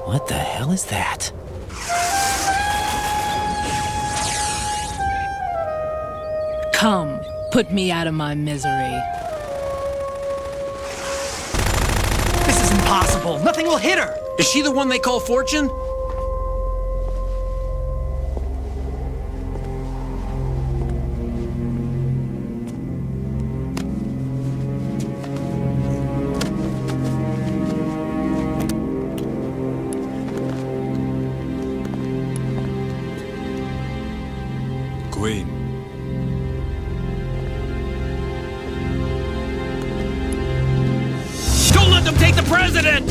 What the hell is that? Come, put me out of my misery. This is impossible. Nothing will hit her. Is she the one they call Fortune? Queen. Don't let them take the president!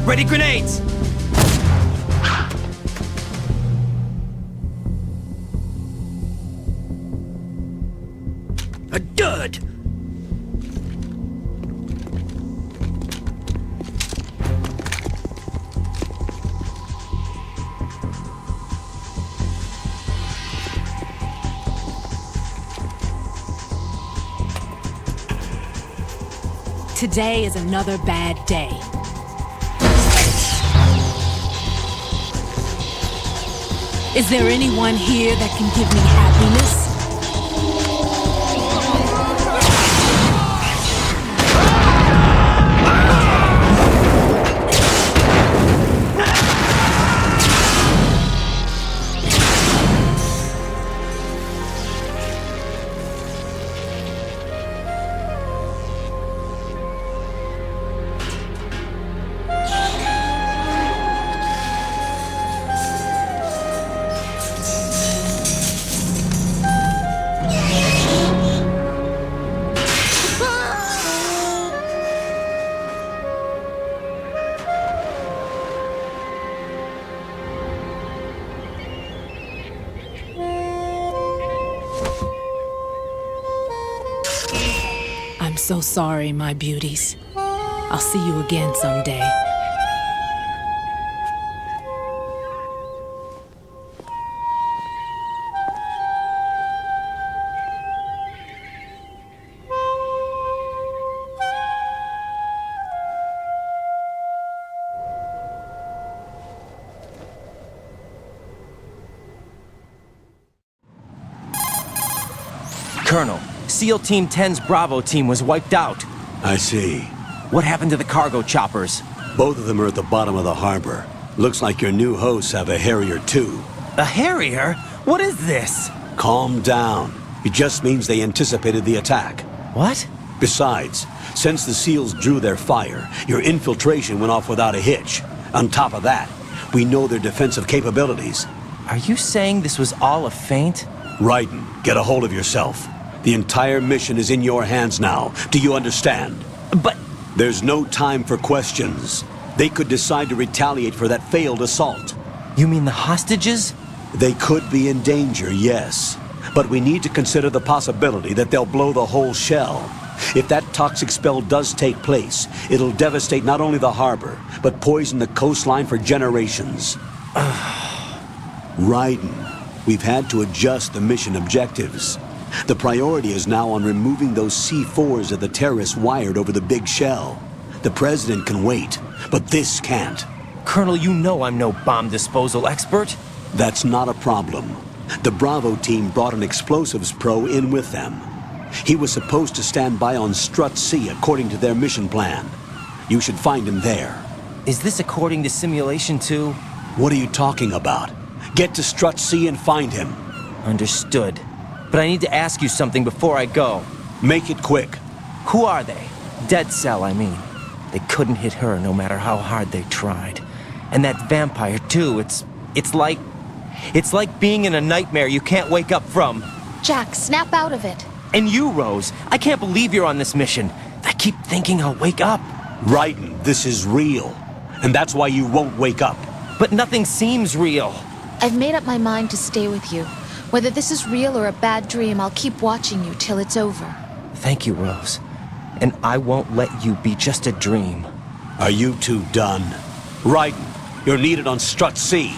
Ready grenades! A dud! Today is another bad day. Is there anyone here that can give me happiness? I'm so sorry, my beauties. I'll see you again someday. Colonel, SEAL Team 10's Bravo team was wiped out. I see. What happened to the cargo choppers? Both of them are at the bottom of the harbor. Looks like your new hosts have a Harrier too. A Harrier? What is this? Calm down. It just means they anticipated the attack. What? Besides, since the SEALs drew their fire, your infiltration went off without a hitch. On top of that, we know their defensive capabilities. Are you saying this was all a feint? Raiden, get a hold of yourself. The entire mission is in your hands now. Do you understand? But... There's no time for questions. They could decide to retaliate for that failed assault. You mean the hostages? They could be in danger, yes. But we need to consider the possibility that they'll blow the whole shell. If that toxic spell does take place, it'll devastate not only the harbor, but poison the coastline for generations. Raiden, we've had to adjust the mission objectives. The priority is now on removing those C4s that the terrorists wired over the big shell. The president can wait, but this can't. Colonel, you know I'm no bomb disposal expert. That's not a problem. The Bravo team brought an explosives pro in with them. He was supposed to stand by on Strut C according to their mission plan. You should find him there. Is this according to Simulation 2? What are you talking about? Get to Strut C and find him. Understood. But I need to ask you something before I go. Make it quick. Who are they? Dead Cell, I mean. They couldn't hit her no matter how hard they tried. And that vampire, too, it's like being in a nightmare you can't wake up from. Jack, snap out of it. And you, Rose, I can't believe you're on this mission. I keep thinking I'll wake up. Raiden, this is real. And that's why you won't wake up. But nothing seems real. I've made up my mind to stay with you. Whether this is real or a bad dream, I'll keep watching you till it's over. Thank you, Rose. And I won't let you be just a dream. Are you two done? Raiden, you're needed on Strut C.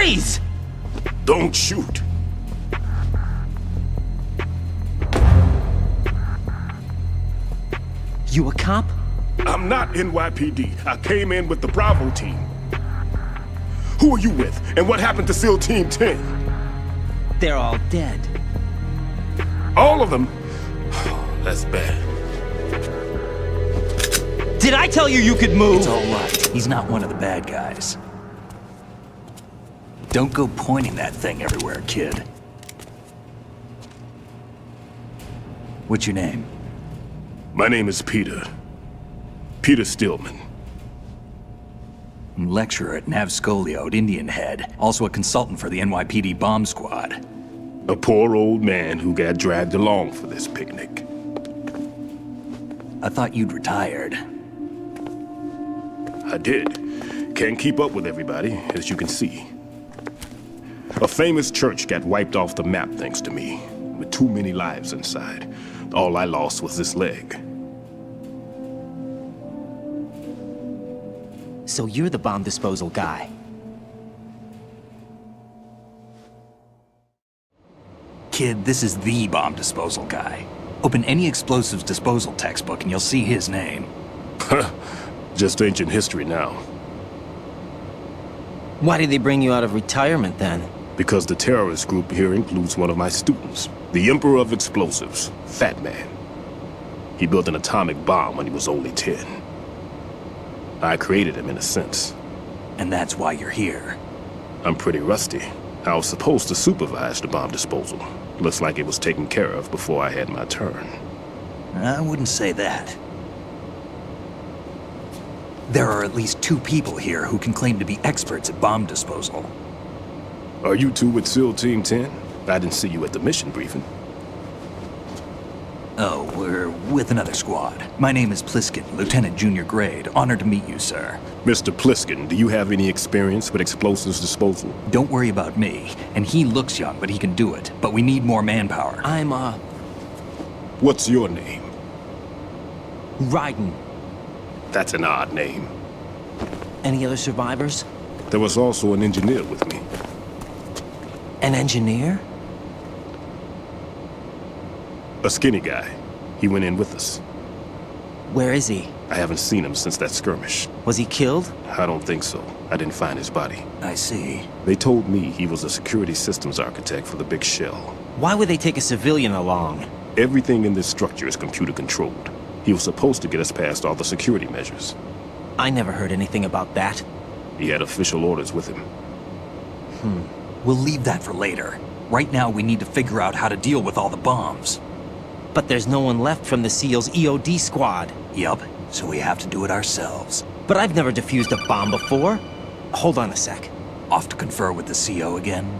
Freeze! Don't shoot. You a cop? I'm not NYPD. I came in with the Bravo team. Who are you with? And what happened to SEAL Team 10? They're all dead. All of them? That's bad. Did I tell you you could move? It's all right. He's not one of the bad guys. Don't go pointing that thing everywhere, kid. What's your name? My name is Peter. Peter Stillman. Lecturer at Navscolio at Indian Head. Also a consultant for the NYPD bomb squad. A poor old man who got dragged along for this picnic. I thought you'd retired. I did. Can't keep up with everybody, as you can see. A famous church got wiped off the map thanks to me, with too many lives inside. All I lost was this leg. So you're the bomb disposal guy. Kid, this is the bomb disposal guy. Open any explosives disposal textbook and you'll see his name. Just ancient history now. Why did they bring you out of retirement then? Because the terrorist group here includes one of my students, the Emperor of Explosives, Fat Man. He built an atomic bomb when he was only 10. I created him in a sense. And that's why you're here. I'm pretty rusty. I was supposed to supervise the bomb disposal. Looks like it was taken care of before I had my turn. I wouldn't say that. There are at least 2 people here who can claim to be experts at bomb disposal. Are you two with SEAL Team 10? I didn't see you at the mission briefing. Oh, we're with another squad. My name is Pliskin, Lieutenant Junior Grade. Honored to meet you, sir. Mr. Pliskin, do you have any experience with explosives disposal? Don't worry about me. And he looks young, but he can do it. But we need more manpower. I'm, What's your name? Raiden. That's an odd name. Any other survivors? There was also an engineer with me. An engineer? A skinny guy. He went in with us. Where is he? I haven't seen him since that skirmish. Was he killed? I don't think so. I didn't find his body. I see. They told me he was a security systems architect for the big shell. Why would they take a civilian along? Everything in this structure is computer controlled. He was supposed to get us past all the security measures. I never heard anything about that. He had official orders with him. We'll leave that for later. Right now, we need to figure out how to deal with all the bombs. But there's no one left from the SEAL's EOD squad. Yup, so we have to do it ourselves. But I've never defused a bomb before. Hold on a sec. Off to confer with the CO again?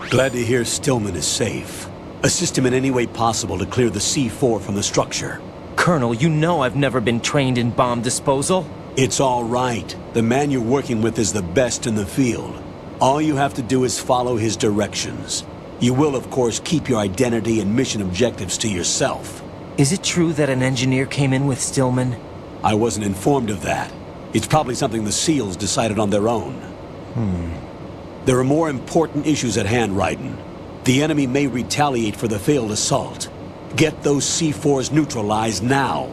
Glad to hear Stillman is safe. Assist him in any way possible to clear the C4 from the structure. Colonel, you know I've never been trained in bomb disposal. It's all right. The man you're working with is the best in the field. All you have to do is follow his directions. You will, of course, keep your identity and mission objectives to yourself. Is it true that an engineer came in with Stillman? I wasn't informed of that. It's probably something the SEALs decided on their own. There are more important issues at hand, Raiden. The enemy may retaliate for the failed assault. Get those C4s neutralized now.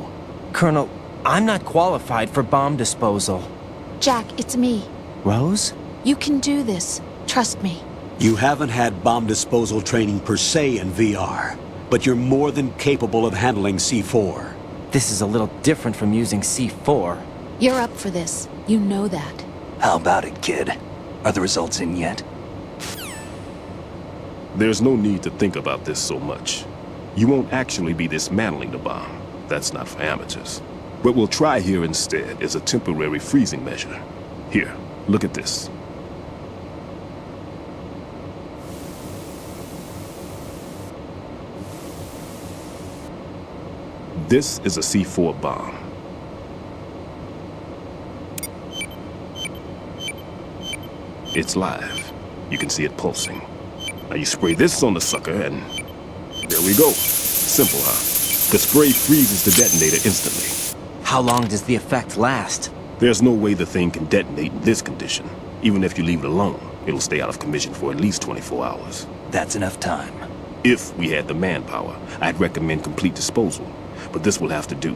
Colonel, I'm not qualified for bomb disposal. Jack, it's me. Rose? You can do this. Trust me. You haven't had bomb disposal training per se in VR, but you're more than capable of handling C4. This is a little different from using C4. You're up for this. You know that. How about it, kid? Are the results in yet? There's no need to think about this so much. You won't actually be dismantling the bomb. That's not for amateurs. What we'll try here instead is a temporary freezing measure. Here, look at this. This is a C4 bomb. It's live. You can see it pulsing. Now you spray this on the sucker and there we go. Simple, huh? The spray freezes the detonator instantly. How long does the effect last? There's no way the thing can detonate in this condition. Even if you leave it alone, it'll stay out of commission for at least 24 hours. That's enough time. If we had the manpower, I'd recommend complete disposal. But this will have to do.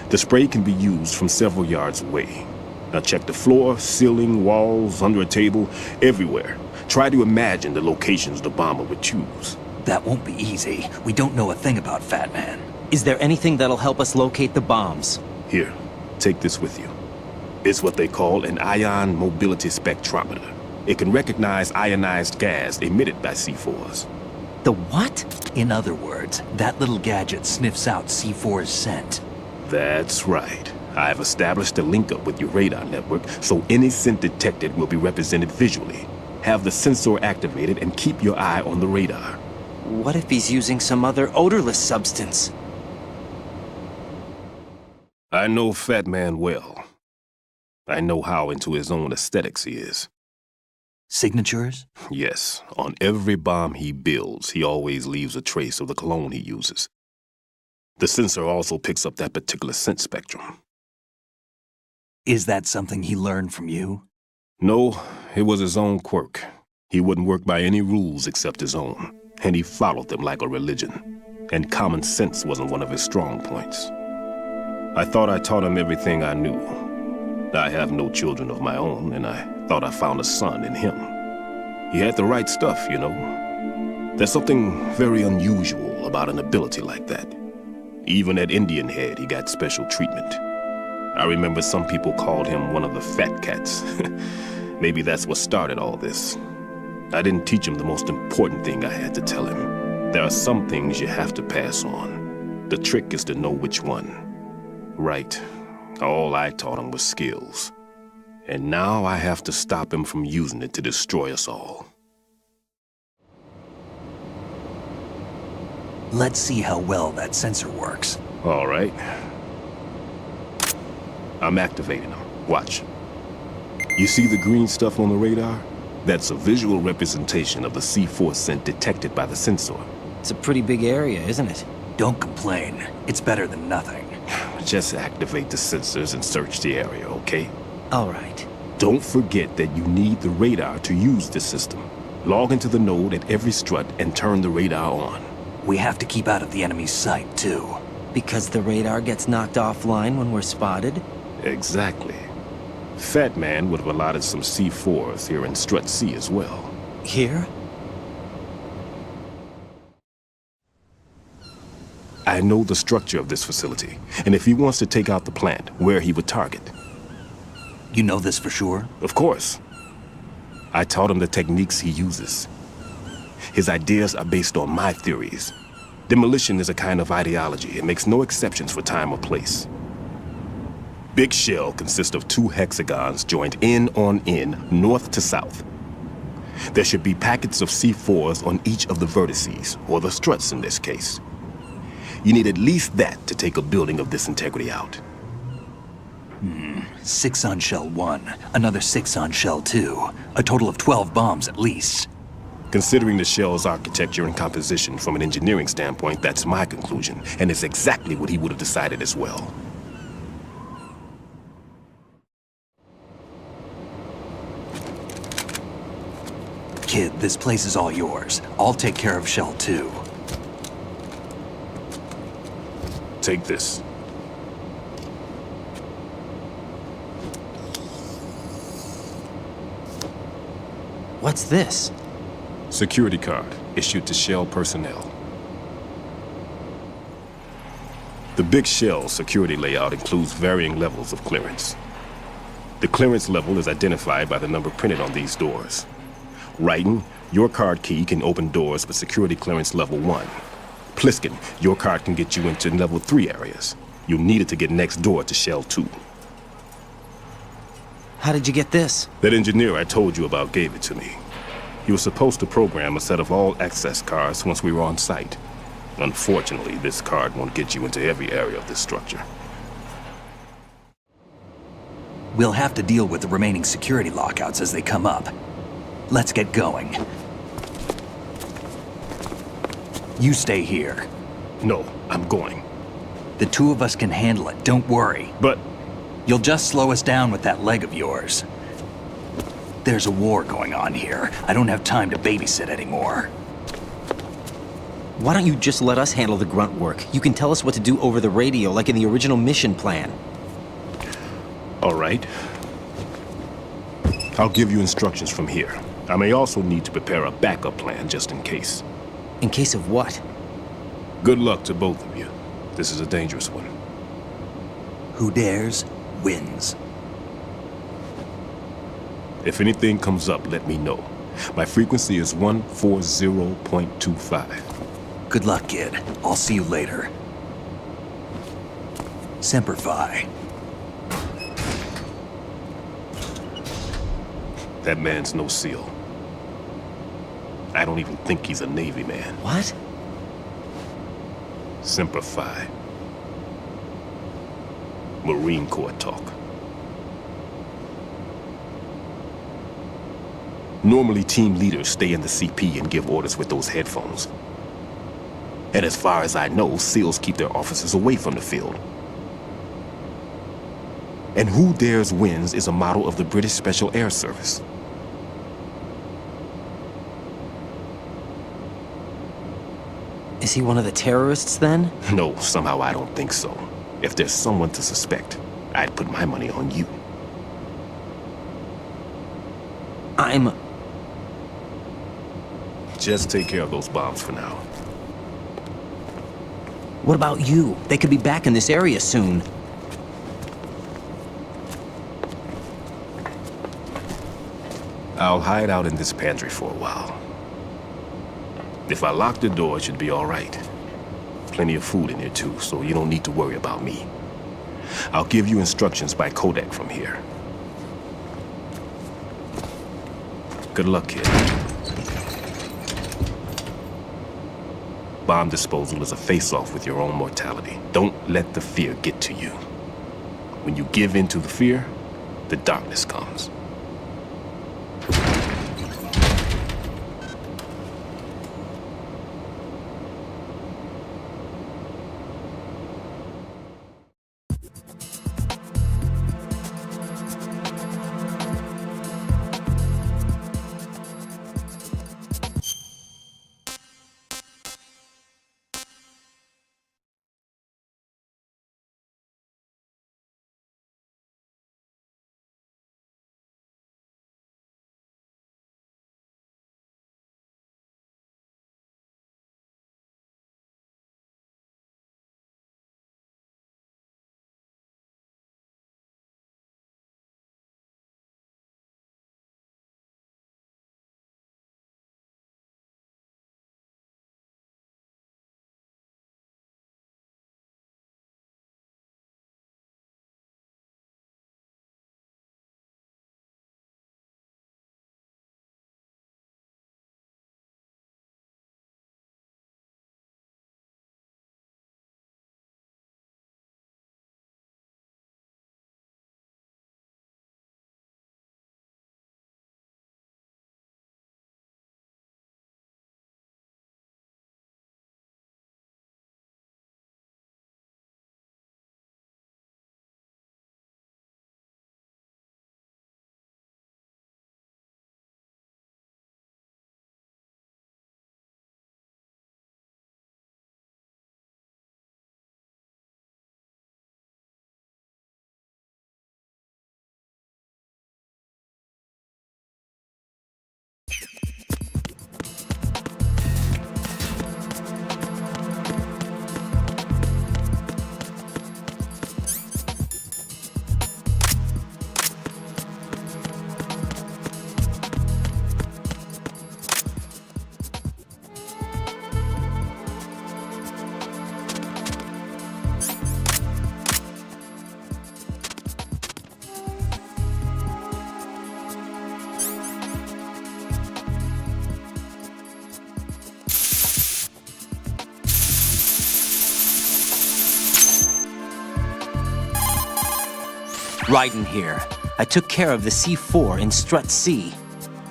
The spray can be used from several yards away. Now check the floor, ceiling, walls, under a table, everywhere. Try to imagine the locations the bomber would choose. That won't be easy. We don't know a thing about Fat Man. Is there anything that'll help us locate the bombs? Here, take this with you. It's what they call an ion mobility spectrometer. It can recognize ionized gas emitted by C4s. The what? In other words, that little gadget sniffs out C4's scent. That's right. I've established a link up with your radar network, so any scent detected will be represented visually. Have the sensor activated and keep your eye on the radar. What if he's using some other odorless substance? I know Fat Man well. I know how into his own aesthetics he is. Signatures? Yes, on every bomb he builds, he always leaves a trace of the cologne he uses. The sensor also picks up that particular scent spectrum. Is that something he learned from you? No, it was his own quirk. He wouldn't work by any rules except his own, and he followed them like a religion. And common sense wasn't one of his strong points. I thought I taught him everything I knew. I have no children of my own, and I thought I found a son in him. He had the right stuff, you know. There's something very unusual about an ability like that. Even at Indian Head, he got special treatment. I remember some people called him one of the fat cats. Maybe that's what started all this. I didn't teach him the most important thing I had to tell him. There are some things you have to pass on. The trick is to know which one. Right. All I taught him was skills. And now I have to stop him from using it to destroy us all. Let's see how well that sensor works. All right. I'm activating them. Watch. You see the green stuff on the radar? That's a visual representation of the C4 scent detected by the sensor. It's a pretty big area, isn't it? Don't complain. It's better than nothing. Just activate the sensors and search the area, okay? All right. Don't forget that you need the radar to use this system. Log into the node at every strut and turn the radar on. We have to keep out of the enemy's sight, too. Because the radar gets knocked offline when we're spotted? Exactly. Fat Man would have allotted some C4s here in Strut C as well. Here? I know the structure of this facility, and if he wants to take out the plant, where he would target. You know this for sure? Of course. I taught him the techniques he uses. His ideas are based on my theories. Demolition is a kind of ideology. It makes no exceptions for time or place. Big shell consists of 2 hexagons joined end on end, north to south. There should be packets of C4s on each of the vertices, or the struts in this case. You need at least that to take a building of this integrity out. 6 on shell 1, another 6 on shell 2. A total of 12 bombs at least. Considering the shell's architecture and composition from an engineering standpoint, that's my conclusion, and it's exactly what he would have decided as well. Kid, this place is all yours. I'll take care of shell 2. Take this. What's this? Security card issued to Shell personnel. The Big Shell security layout includes varying levels of clearance. The clearance level is identified by the number printed on these doors. Raiden, your card key can open doors with security clearance level 1. Pliskin, your card can get you into level 3 areas. You'll need it to get next door to Shell 2. How did you get this? That engineer I told you about gave it to me. He was supposed to program a set of all-access cards once we were on site. Unfortunately, this card won't get you into every area of this structure. We'll have to deal with the remaining security lockouts as they come up. Let's get going. You stay here. No, I'm going. The two of us can handle it, don't worry. But You'll just slow us down with that leg of yours. There's a war going on here. I don't have time to babysit anymore. Why don't you just let us handle the grunt work? You can tell us what to do over the radio, like in the original mission plan. all right. I'll give you instructions from here. I may also need to prepare a backup plan just in case. In case of what? Good luck to both of you. This is a dangerous one. Who dares, wins. If anything comes up, let me know. My frequency is 140.25. Good luck, kid. I'll see you later. Semper Fi. That man's no SEAL. I don't even think he's a Navy man. What? Semper Fi. Marine Corps talk. Normally, team leaders stay in the CP and give orders with those headphones. And as far as I know, SEALs keep their officers away from the field. And Who Dares Wins is a model of the British Special Air Service. Is he one of the terrorists then? No, somehow I don't think so. If there's someone to suspect, I'd put my money on you. Just take care of those bombs for now. What about you? They could be back in this area soon. I'll hide out in this pantry for a while. If I lock the door, it should be all right. Plenty of food in here too, so you don't need to worry about me. I'll give you instructions by Kodak from here. Good luck, kid. Bomb disposal is a face-off with your own mortality. Don't let the fear get to you. When you give in to the fear, the darkness comes. Raiden here. I took care of the C4 in Strut C.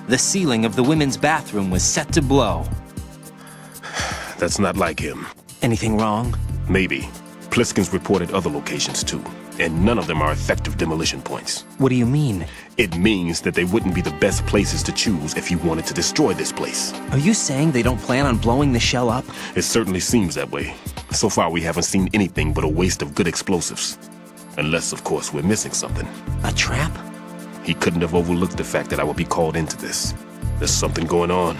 The ceiling of the women's bathroom was set to blow. That's not like him. Anything wrong? Maybe. Pliskin's reported other locations too, and none of them are effective demolition points. What do you mean? It means that they wouldn't be the best places to choose if you wanted to destroy this place. Are you saying they don't plan on blowing the shell up? It certainly seems that way. So far, we haven't seen anything but a waste of good explosives. Unless, of course, we're missing something. A trap? He couldn't have overlooked the fact that I would be called into this. There's something going on.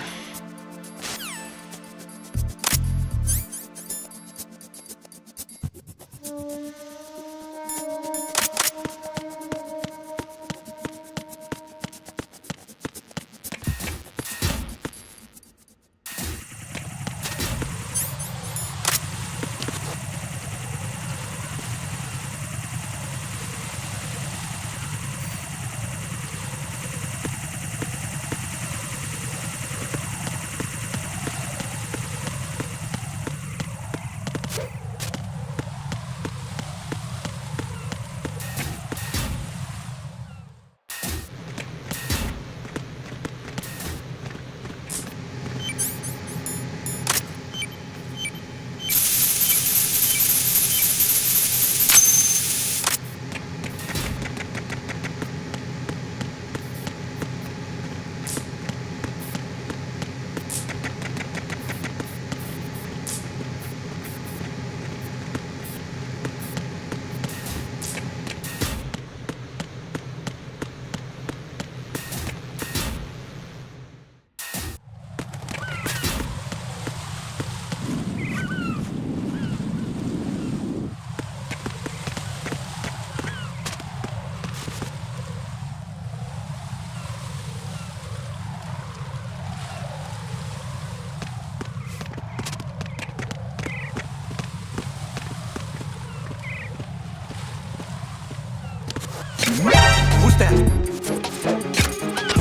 Who's that?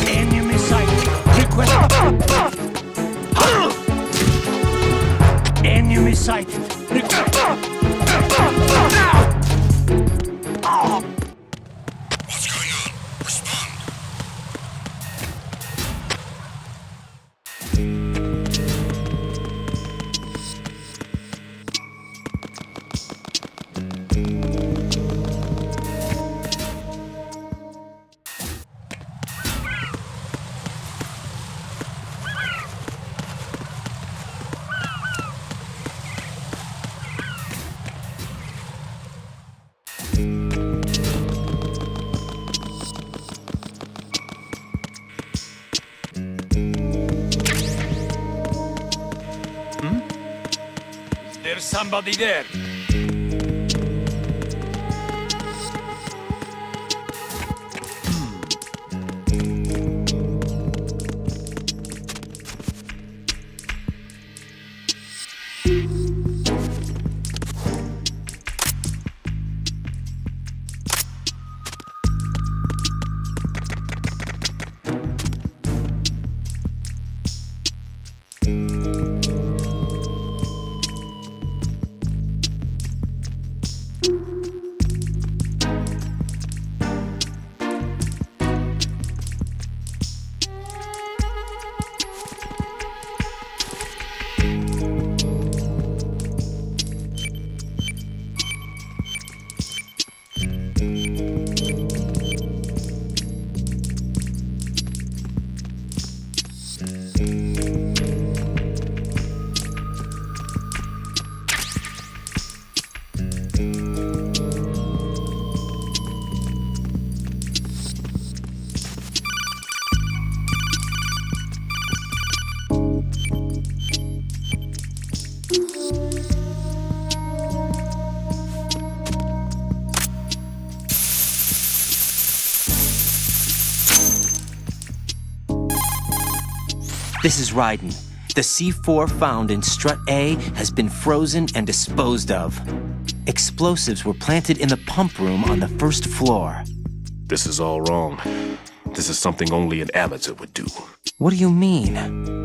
Enemy sighted. Request. Enemy sighted. What's going on? Respond. There's somebody there. This is Raiden. The C4 found in Strut A has been frozen and disposed of. Explosives were planted in the pump room on the first floor. This is all wrong. This is something only an amateur would do. What do you mean?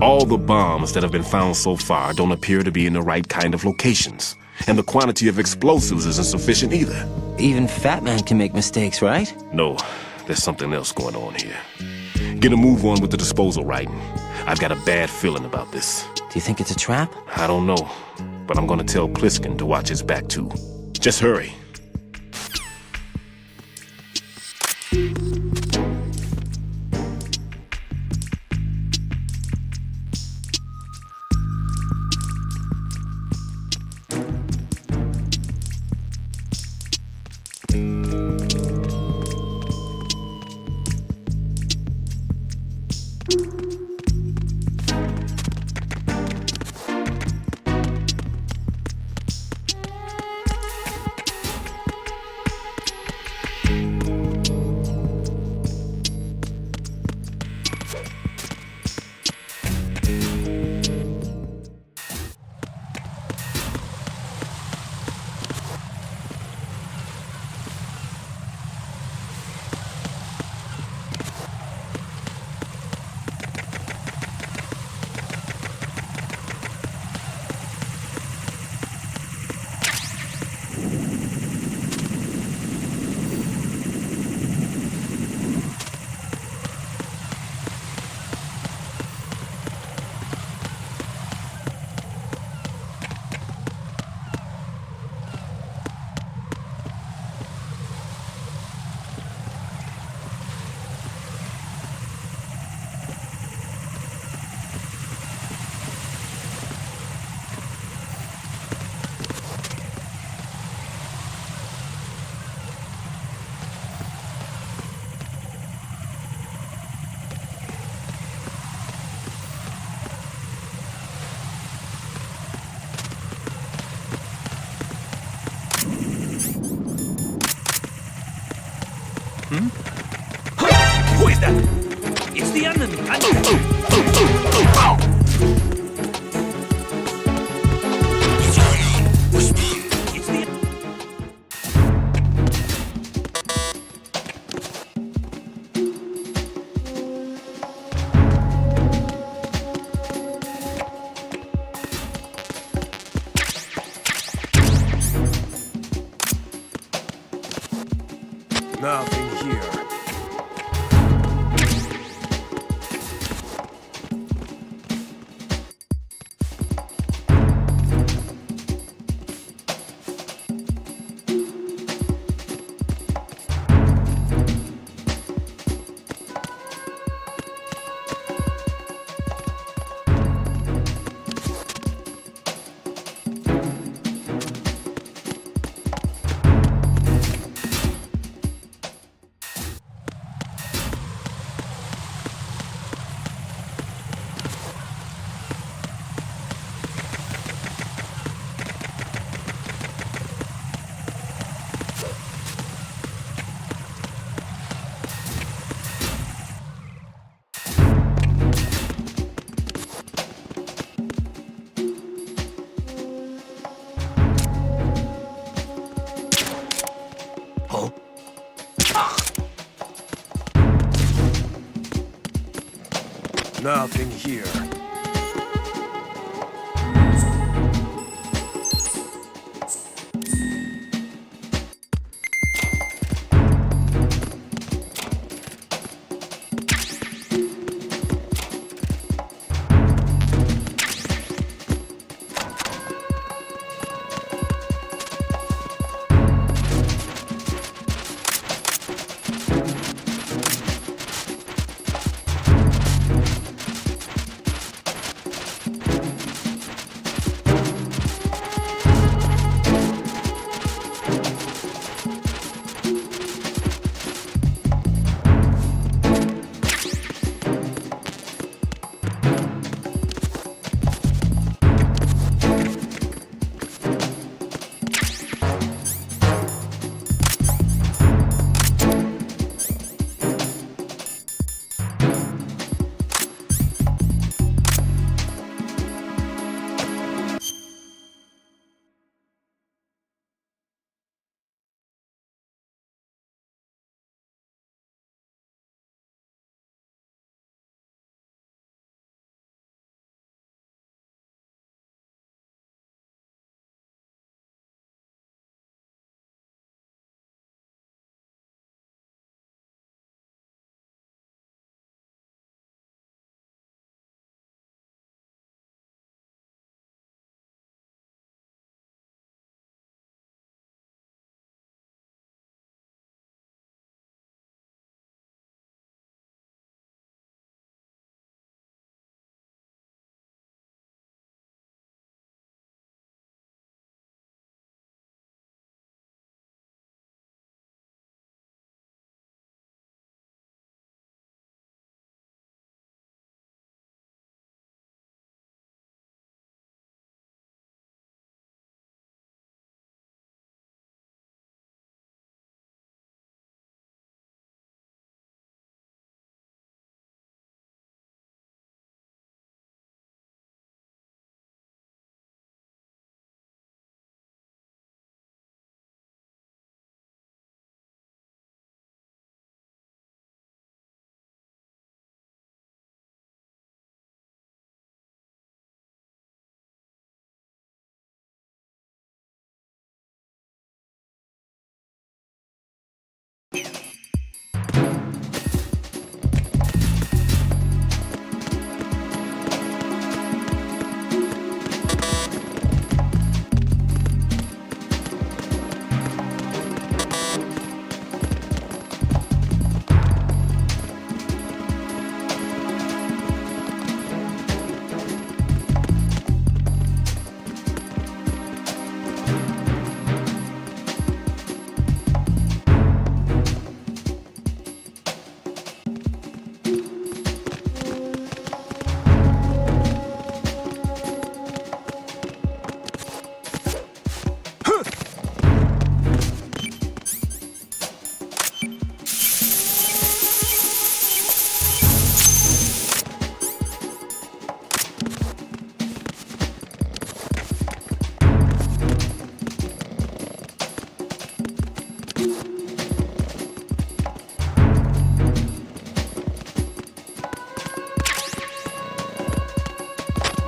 All the bombs that have been found so far don't appear to be in the right kind of locations. And the quantity of explosives isn't sufficient either. Even Fat Man can make mistakes, right? No, there's something else going on here. Get a move on with the disposal writing. I've got a bad feeling about this. Do you think it's a trap? I don't know, but I'm gonna tell Pliskin to watch his back too. Just hurry. Who is that? It's the enemy. It's the Nothing here. Nothing here.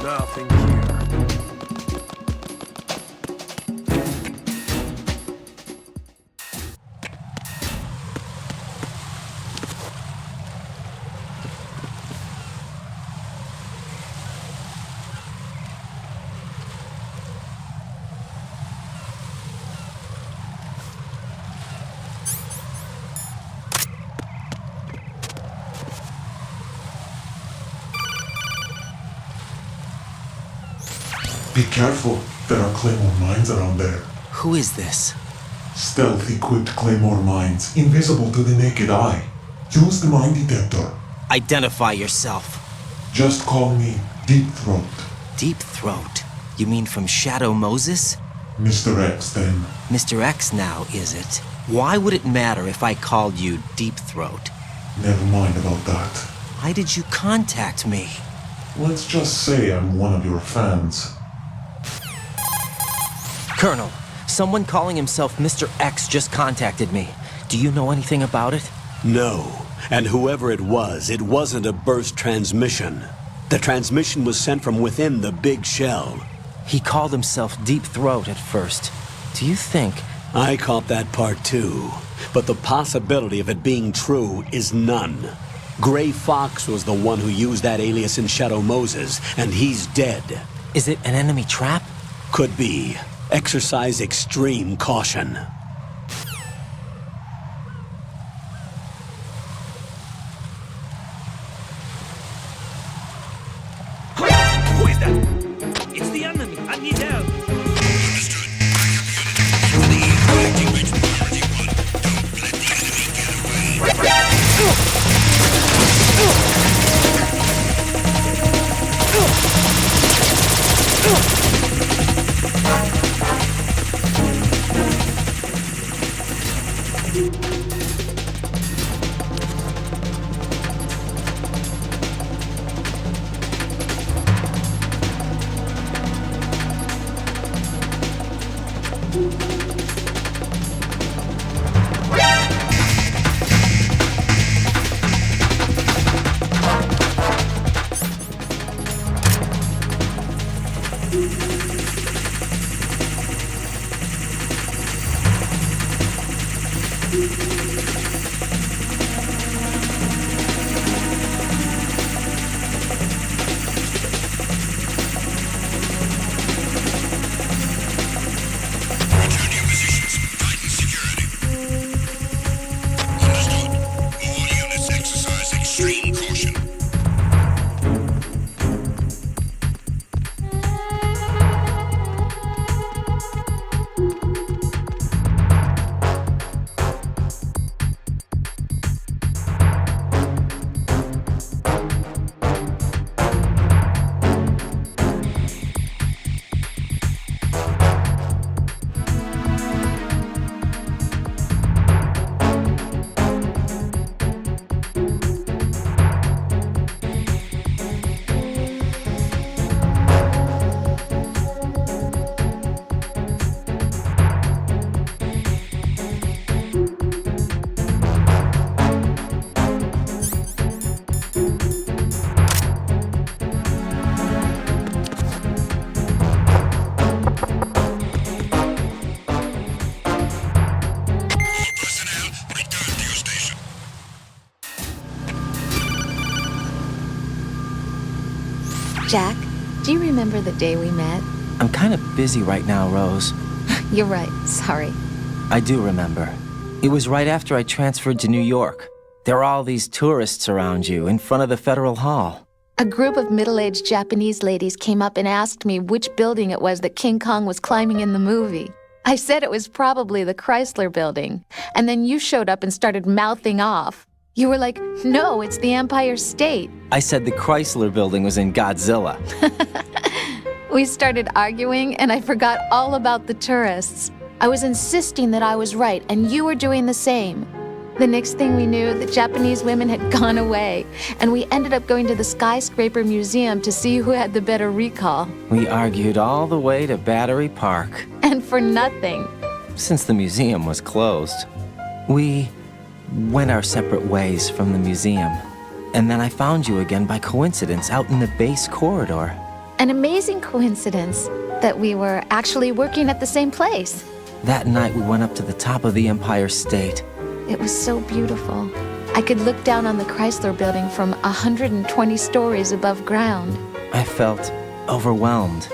Nothing here. Be careful, there are Claymore mines around there. Who is this? Stealth-equipped Claymore mines, invisible to the naked eye. Use the mine detector. Identify yourself. Just call me Deep Throat. Deep Throat? You mean from Shadow Moses? Mr. X, then. Mr. X now, is it? Why would it matter if I called you Deep Throat? Never mind about that. Why did you contact me? Let's just say I'm one of your fans. Colonel, someone calling himself Mr. X just contacted me. Do you know anything about it? No. And whoever it wasn't a burst transmission. The transmission was sent from within the big shell. He called himself Deep Throat at first. Do you think... I caught that part too. But the possibility of it being true is none. Gray Fox was the one who used that alias in Shadow Moses, and he's dead. Is it an enemy trap? Could be. Exercise extreme caution. Who is that? It's the enemy. I need help. Understood. Backup unit. Activate priority 1. Don't let the enemy get away. Return to your positions. Tighten security. Understood. All units exercise extreme caution. Jack, do you remember the day we met? I'm kind of busy right now, Rose. You're right, sorry. I do remember. It was right after I transferred to New York. There were all these tourists around you in front of the Federal Hall. A group of middle-aged Japanese ladies came up and asked me which building it was that King Kong was climbing in the movie. I said it was probably the Chrysler Building, and then you showed up and started mouthing off. You were like, no, it's the Empire State. I said the Chrysler Building was in Godzilla. We started arguing, and I forgot all about the tourists. I was insisting that I was right, and you were doing the same. The next thing we knew, the Japanese women had gone away, and we ended up going to the Skyscraper Museum to see who had the better recall. We argued all the way to Battery Park. And for nothing. Since the museum was closed, we went our separate ways from the museum. And then I found you again by coincidence out in the base corridor. An amazing coincidence that we were actually working at the same place. That night we went up to the top of the Empire State. It was so beautiful. I could look down on the Chrysler Building from 120 stories above ground. I felt overwhelmed.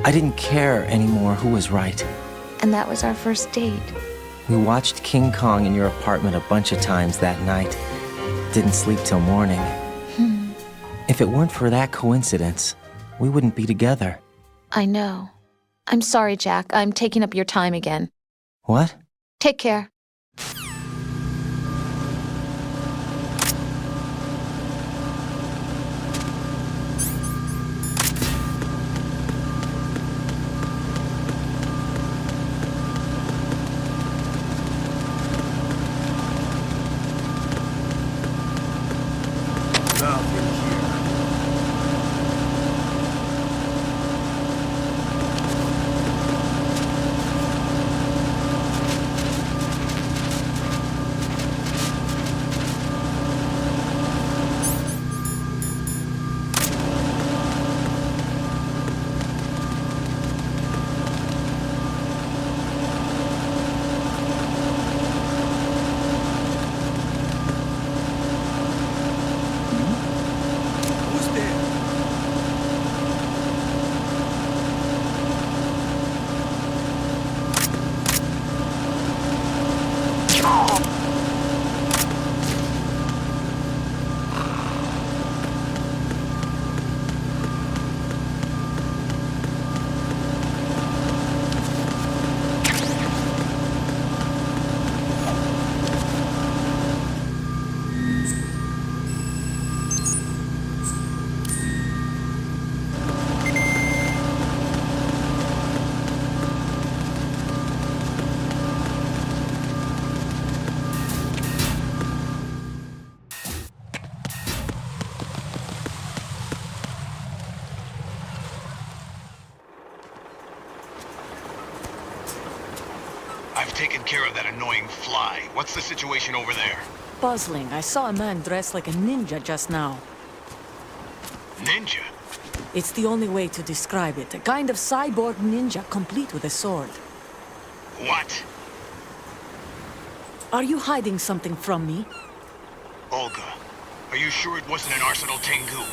I didn't care anymore who was right. And that was our first date. We watched King Kong in your apartment a bunch of times that night. Didn't sleep till morning. If it weren't for that coincidence, we wouldn't be together. I know. I'm sorry, Jack. I'm taking up your time again. What? Take care. Nothing here. Who's there? I've taken care of that annoying fly. What's the situation over there? Puzzling. I saw a man dressed like a ninja just now. Ninja? It's the only way to describe it. A kind of cyborg ninja complete with a sword. What? Are you hiding something from me? Olga, are you sure it wasn't an Arsenal Tengu?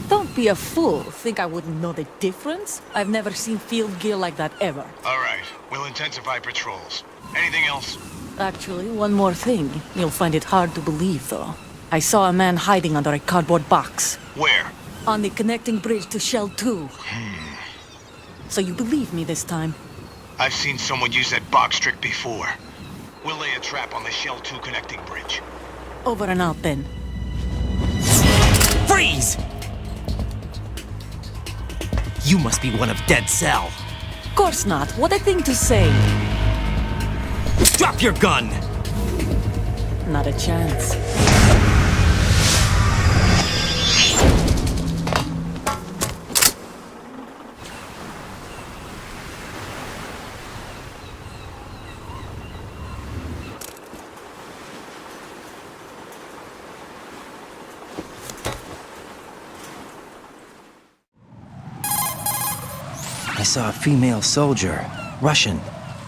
Don't be a fool. Think I wouldn't know the difference? I've never seen field gear like that ever. All right, we'll intensify patrols. Anything else? Actually, one more thing. You'll find it hard to believe, though. I saw a man hiding under a cardboard box. Where? On the connecting bridge to Shell 2. So you believe me this time? I've seen someone use that box trick before. We'll lay a trap on the Shell 2 connecting bridge. Over and out, then. Freeze! You must be one of Dead Cell. Of course not. What a thing to say. Drop your gun! Not a chance. I saw a female soldier. Russian.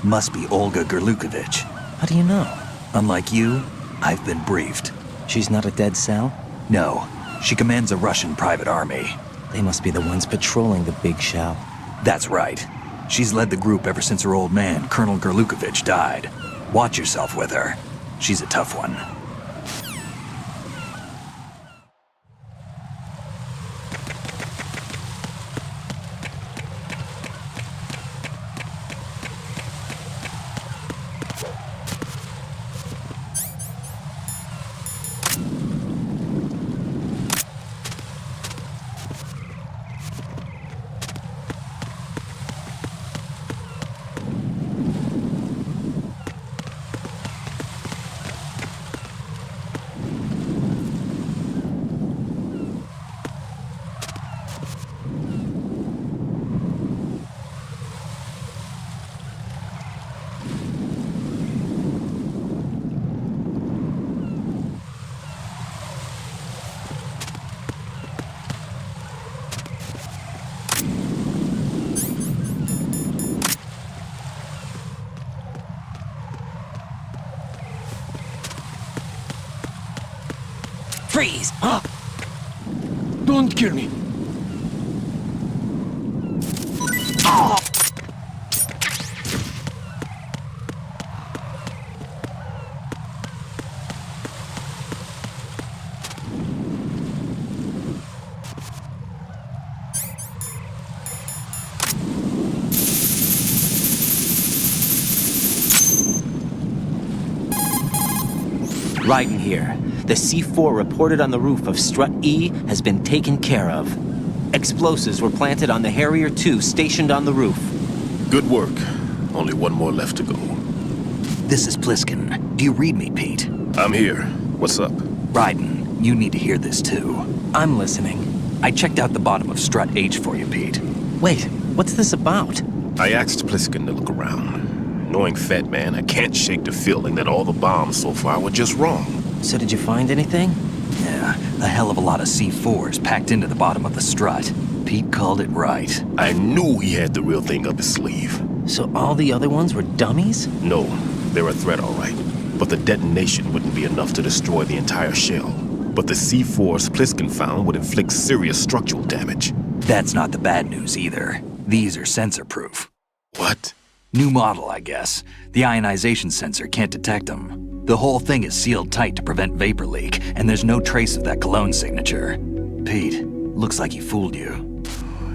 Must be Olga Gerlukovich. How do you know? Unlike you, I've been briefed. She's not a Dead Cell? No, she commands a Russian private army. They must be the ones patrolling the big shell. That's right. She's led the group ever since her old man, Colonel Gerlukovich, died. Watch yourself with her. She's a tough one. Freeze! Don't kill me. Raiden here. The C4 reported on the roof of Strut E has been taken care of. Explosives were planted on the Harrier 2 stationed on the roof. Good work. Only one more left to go. This is Pliskin. Do you read me, Pete? I'm here. What's up? Raiden, you need to hear this too. I'm listening. I checked out the bottom of Strut H for you, Pete. Wait, what's this about? I asked Pliskin to look around. Knowing Fat Man, I can't shake the feeling that all the bombs so far were just wrong. So did you find anything? Yeah, a hell of a lot of C4s packed into the bottom of the strut. Pete called it right. I knew he had the real thing up his sleeve. So all the other ones were dummies? No, they're a threat, all right. But the detonation wouldn't be enough to destroy the entire shell. But the C4s Pliskin found would inflict serious structural damage. That's not the bad news either. These are sensor-proof. What? New model, I guess. The ionization sensor can't detect them. The whole thing is sealed tight to prevent vapor leak, and there's no trace of that cologne signature. Pete, looks like he fooled you.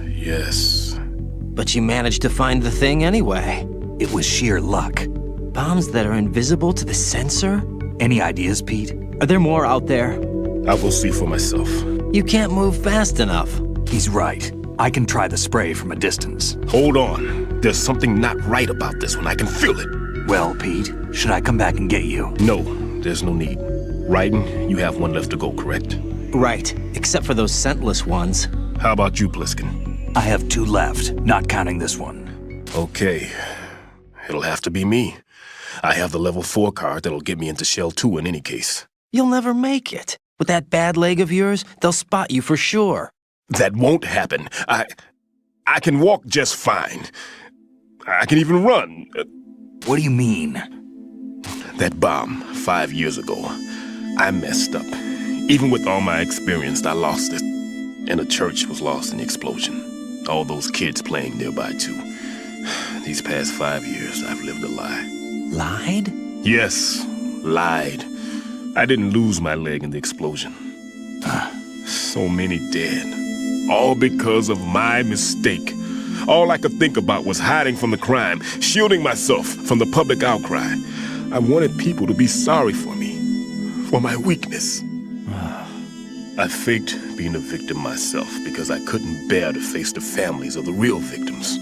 Yes. But you managed to find the thing anyway. It was sheer luck. Bombs that are invisible to the sensor? Any ideas, Pete? Are there more out there? I'll go see for myself. You can't move fast enough. He's right. I can try the spray from a distance. Hold on. There's something not right about this one. I can feel it. Well, Pete, should I come back and get you? No, there's no need. Raiden, you have one left to go, correct? Right, except for those scentless ones. How about you, Pliskin? I have 2 left, not counting this one. Okay. It'll have to be me. I have the level 4 card that'll get me into Shell 2 in any case. You'll never make it. With that bad leg of yours, they'll spot you for sure. That won't happen. I can walk just fine. I can even run. What do you mean? That bomb 5 years ago, I messed up. Even with all my experience, I lost it. And the church was lost in the explosion. All those kids playing nearby, too. These past 5 years, I've lived a lie. Lied? Yes, lied. I didn't lose my leg in the explosion. So many dead. All because of my mistake. All I could think about was hiding from the crime, shielding myself from the public outcry. I wanted people to be sorry for me, for my weakness. I faked being a victim myself because I couldn't bear to face the families of the real victims.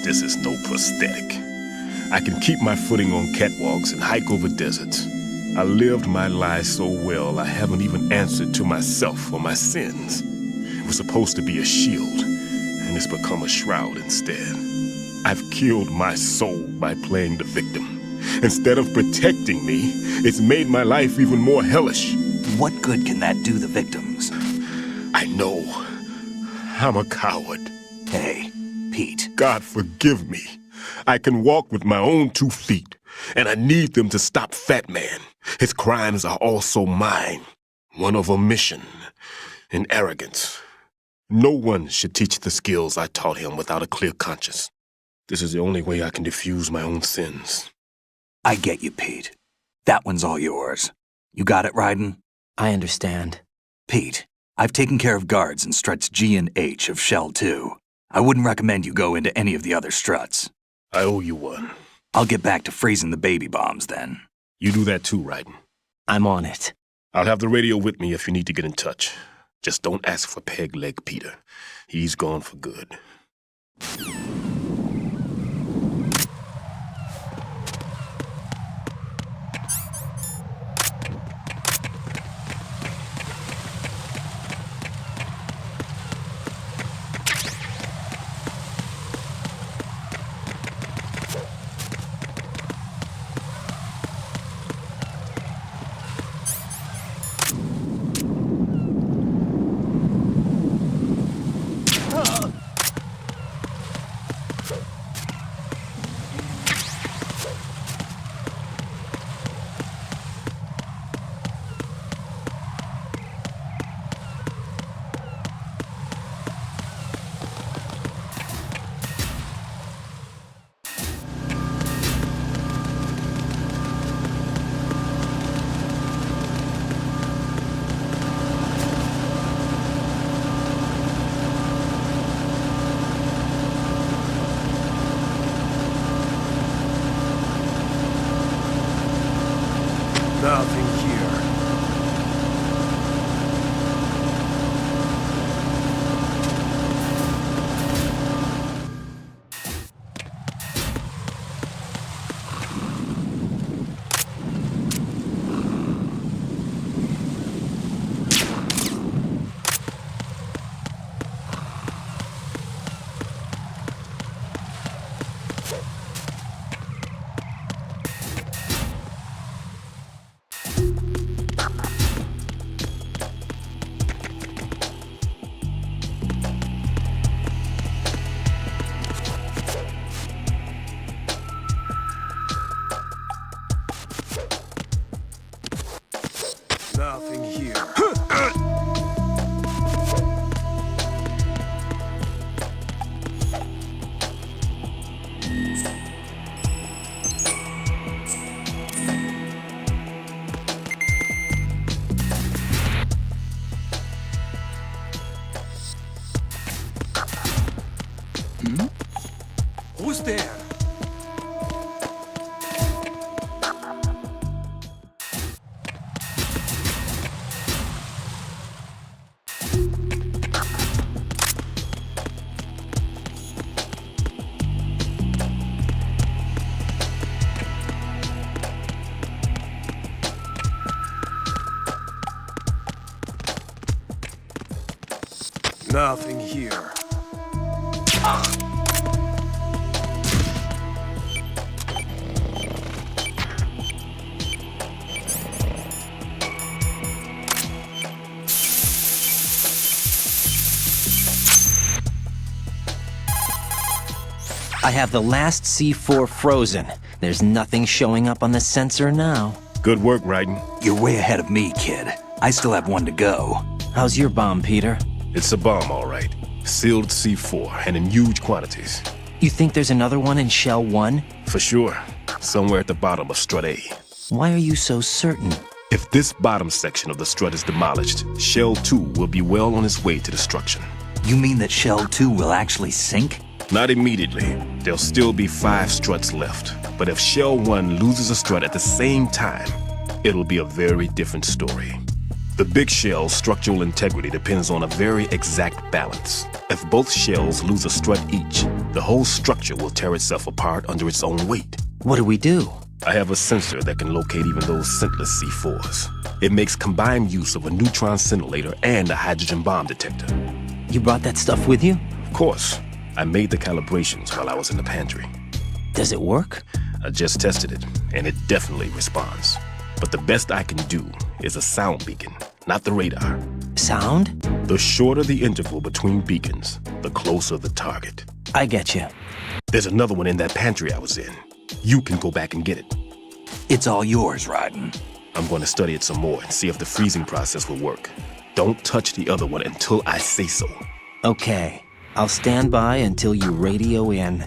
This is no prosthetic. I can keep my footing on catwalks and hike over deserts. I lived my life so well I haven't even answered to myself for my sins. It was supposed to be a shield, and it's become a shroud instead. I've killed my soul by playing the victim. Instead of protecting me, it's made my life even more hellish. What good can that do the victims? I know. I'm a coward. Hey, Pete. God forgive me. I can walk with my own 2 feet, and I need them to stop Fat Man. His crimes are also mine. One of omission and arrogance. No one should teach the skills I taught him without a clear conscience. This is the only way I can diffuse my own sins. I get you, Pete. That one's all yours. You got it, Raiden? I understand. Pete, I've taken care of guards in struts G and H of Shell 2. I wouldn't recommend you go into any of the other struts. I owe you one. I'll get back to freezing the baby bombs then. You do that too, Raiden. I'm on it. I'll have the radio with me if you need to get in touch. Just don't ask for Peg Leg Peter. He's gone for good. Almost there. Nothing here. I have the last C4 frozen. There's nothing showing up on the sensor now. Good work, Raiden. You're way ahead of me, kid. I still have one to go. How's your bomb, Peter? It's a bomb, all right. Sealed C4, and in huge quantities. You think there's another one in Shell 1? For sure. Somewhere at the bottom of Strut A. Why are you so certain? If this bottom section of the strut is demolished, Shell 2 will be well on its way to destruction. You mean that Shell 2 will actually sink? Not immediately. There'll still be 5 struts left. But if Shell 1 loses a strut at the same time, it'll be a very different story. The big shell's structural integrity depends on a very exact balance. If both shells lose a strut each, the whole structure will tear itself apart under its own weight. What do we do? I have a sensor that can locate even those scentless C4s. It makes combined use of a neutron scintillator and a hydrogen bomb detector. You brought that stuff with you? Of course. I made the calibrations while I was in the pantry. Does it work? I just tested it, and it definitely responds. But the best I can do is a sound beacon, not the radar. Sound? The shorter the interval between beacons, the closer the target. I get you. There's another one in that pantry I was in. You can go back and get it. It's all yours, Raiden. I'm going to study it some more and see if the freezing process will work. Don't touch the other one until I say so. Okay. I'll stand by until you radio in.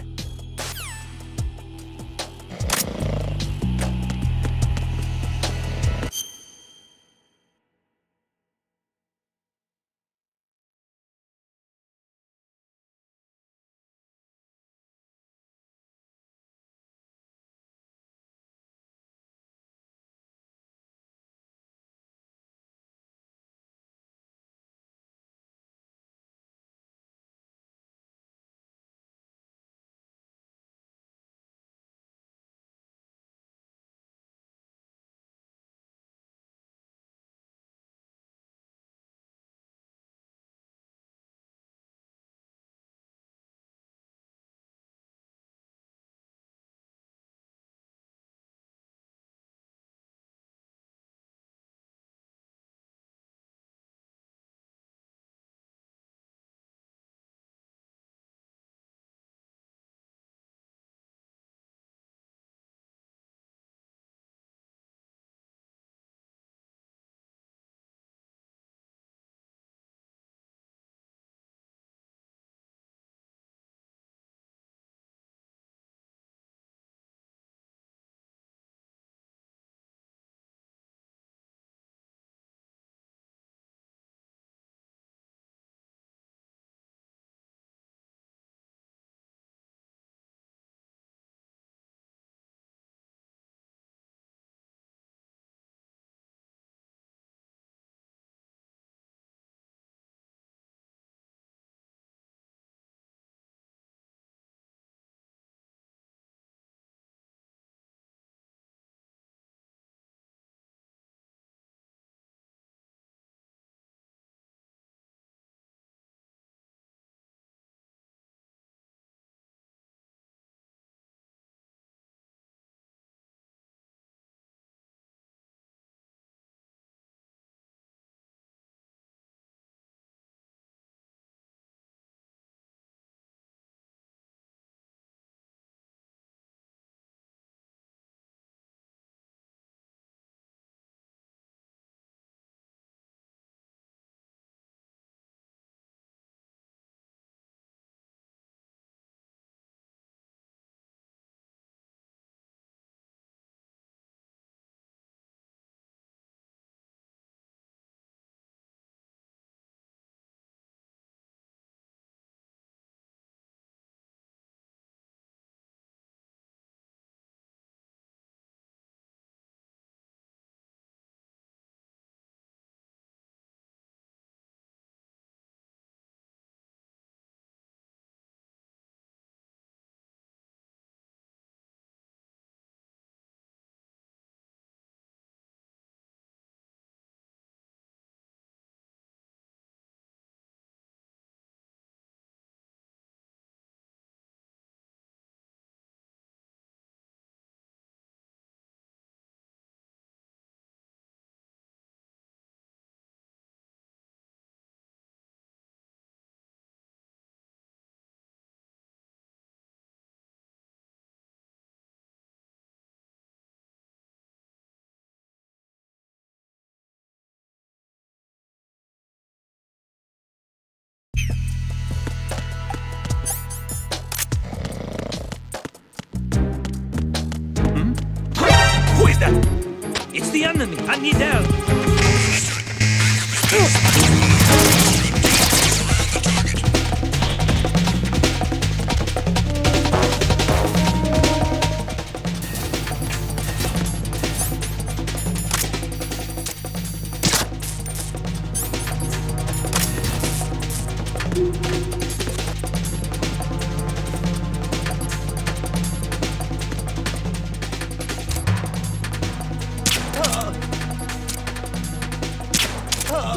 enemy. I need help.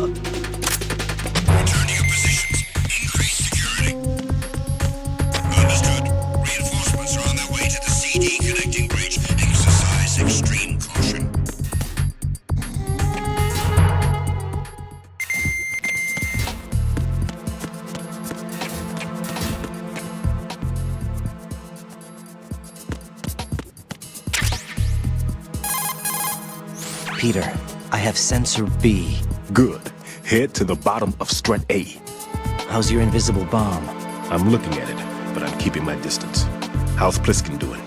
Return to your positions. Increase security. Understood. Reinforcements are on their way to the CD connecting bridge. Exercise extreme caution. Peter, I have sensor B. Good. Head to the bottom of strut A. How's your invisible bomb? I'm looking at it, but I'm keeping my distance. How's Pliskin doing?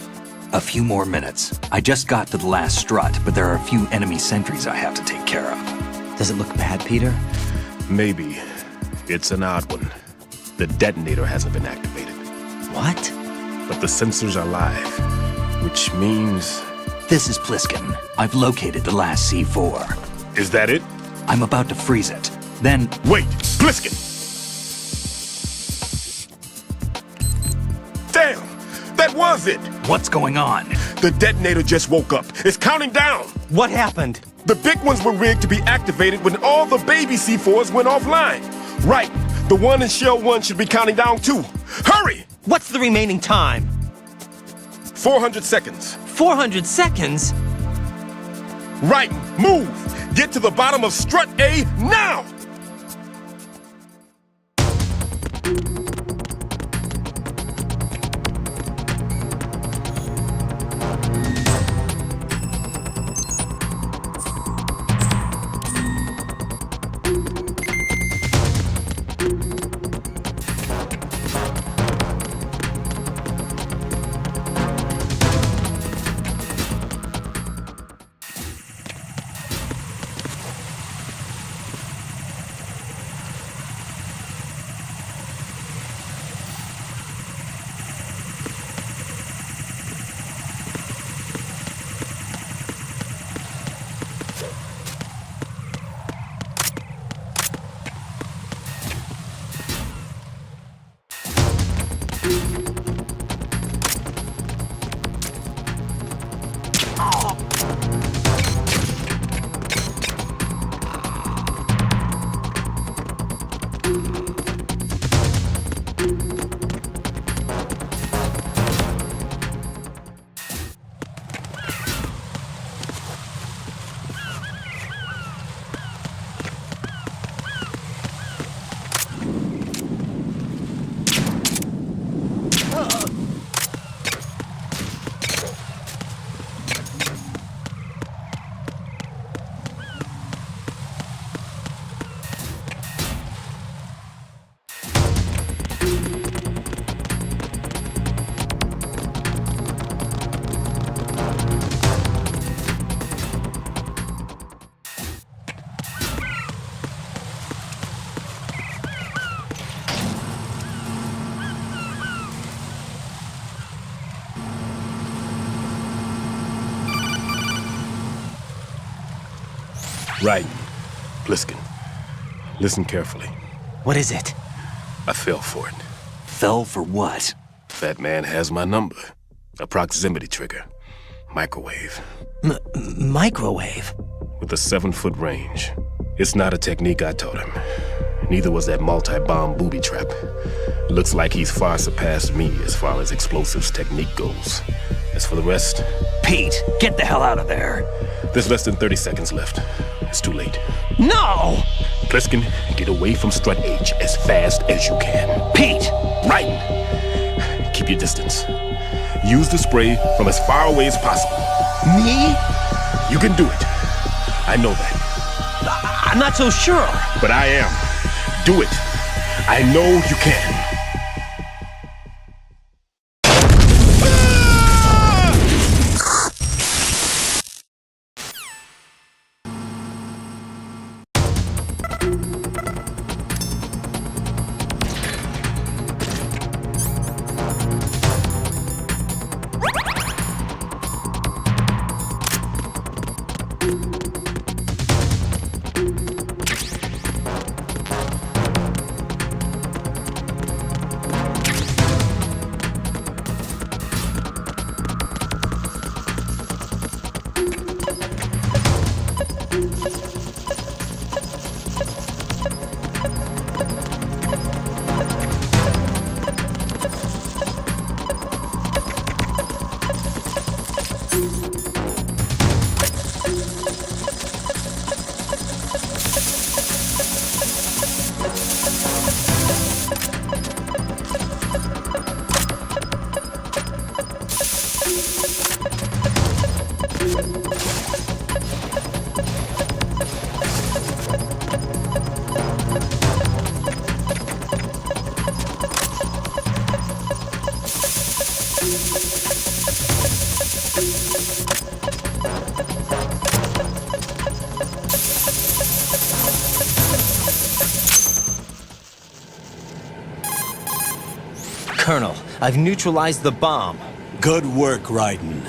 A few more minutes. I just got to the last strut, but there are a few enemy sentries I have to take care of. Does it look bad, Peter? Maybe. It's an odd one. The detonator hasn't been activated. What? But the sensors are live, which means... This is Pliskin. I've located the last C4. Is that it? I'm about to freeze it. Then... Wait! Pliskin! Damn! That was it! What's going on? The detonator just woke up. It's counting down! What happened? The big ones were rigged to be activated when all the baby C4s went offline. Right. The one in Shell 1 should be counting down too. Hurry! What's the remaining time? 400 seconds. 400 seconds? Right. Move! Get to the bottom of strut A now! Right. Pliskin. Listen carefully. What is it? I fell for it. Fell for what? Fat Man has my number. A proximity trigger. Microwave. Microwave? With a 7-foot range. It's not a technique I taught him. Neither was that multi-bomb booby trap. Looks like he's far surpassed me as far as explosives technique goes. As for the rest... Pete, get the hell out of there. There's less than 30 seconds left. It's too late. No! Pliskin, get away from Strut H as fast as you can. Pete! Right! Keep your distance. Use the spray from as far away as possible. Me? You can do it. I know that. I'm not so sure. But I am. Do it. I know you can. Colonel, I've neutralized the bomb. Good work, Raiden.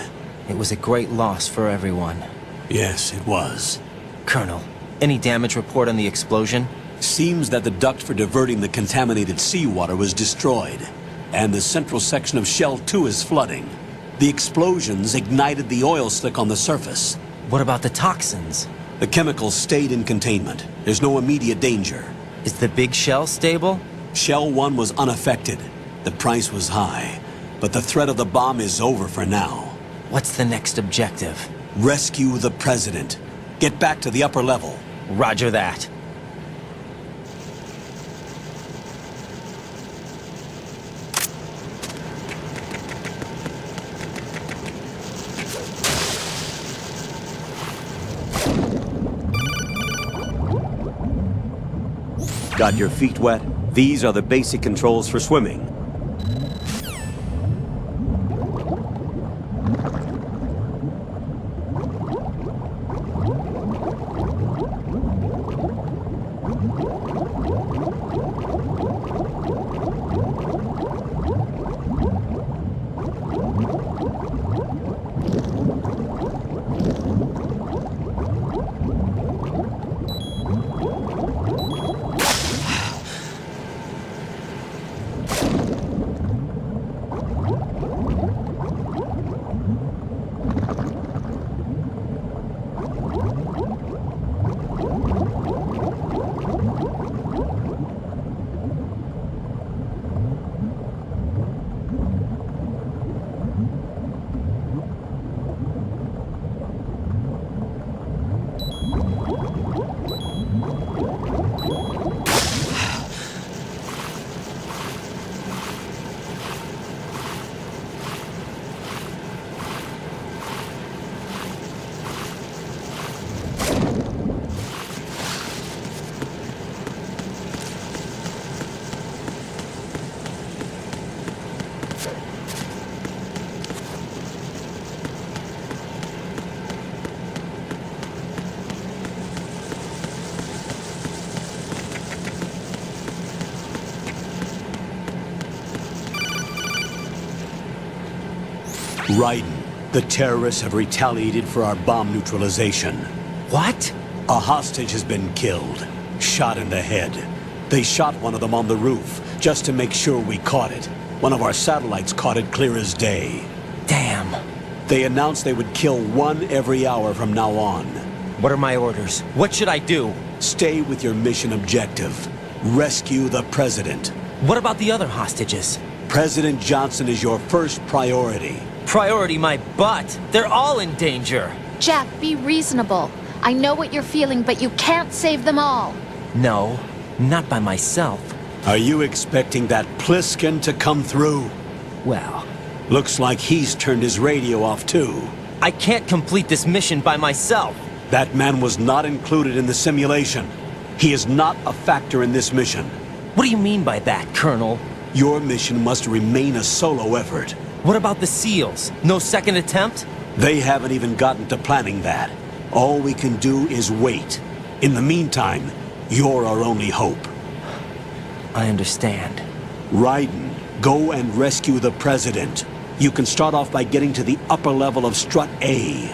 It was a great loss for everyone. Yes, it was. Colonel, any damage report on the explosion? Seems that the duct for diverting the contaminated seawater was destroyed, and the central section of Shell 2 is flooding. The explosions ignited the oil slick on the surface. What about the toxins? The chemicals stayed in containment. There's no immediate danger. Is the big shell stable? Shell 1 was unaffected. The price was high, but the threat of the bomb is over for now. What's the next objective? Rescue the President. Get back to the upper level. Roger that. Got your feet wet? These are the basic controls for swimming. Raiden, the terrorists have retaliated for our bomb neutralization. What? A hostage has been killed, shot in the head. They shot one of them on the roof, just to make sure we caught it. One of our satellites caught it clear as day. Damn. They announced they would kill one every hour from now on. What are my orders? What should I do? Stay with your mission objective. Rescue the President. What about the other hostages? President Johnson is your first priority. Priority my butt. They're all in danger. Jack, be reasonable. I know what you're feeling, but you can't save them all. No, not by myself. Are you expecting that Pliskin to come through? Well, looks like he's turned his radio off too. I can't complete this mission by myself. That man was not included in the simulation. He is not a factor in this mission. What do you mean by that, Colonel? Your mission must remain a solo effort. What about the SEALs? No second attempt? They haven't even gotten to planning that. All we can do is wait. In the meantime, you're our only hope. I understand. Raiden, go and rescue the President. You can start off by getting to the upper level of Strut A.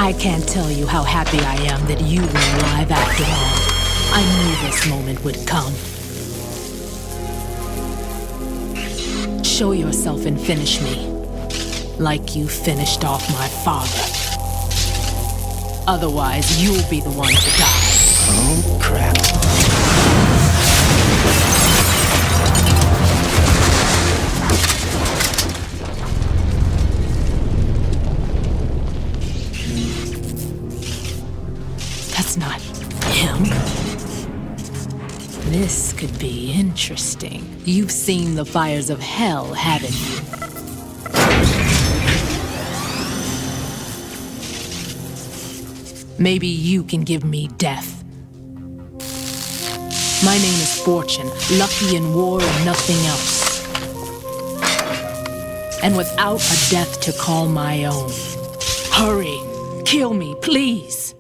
I can't tell you how happy I am that you were alive after all. I knew this moment would come. Show yourself and finish me, like you finished off my father. Otherwise, you'll be the one to die. Oh, crap. That's not him. This could be interesting. You've seen the fires of hell, haven't you? Maybe you can give me death. My name is Fortune, lucky in war and nothing else. And without a death to call my own. Hurry, kill me, please.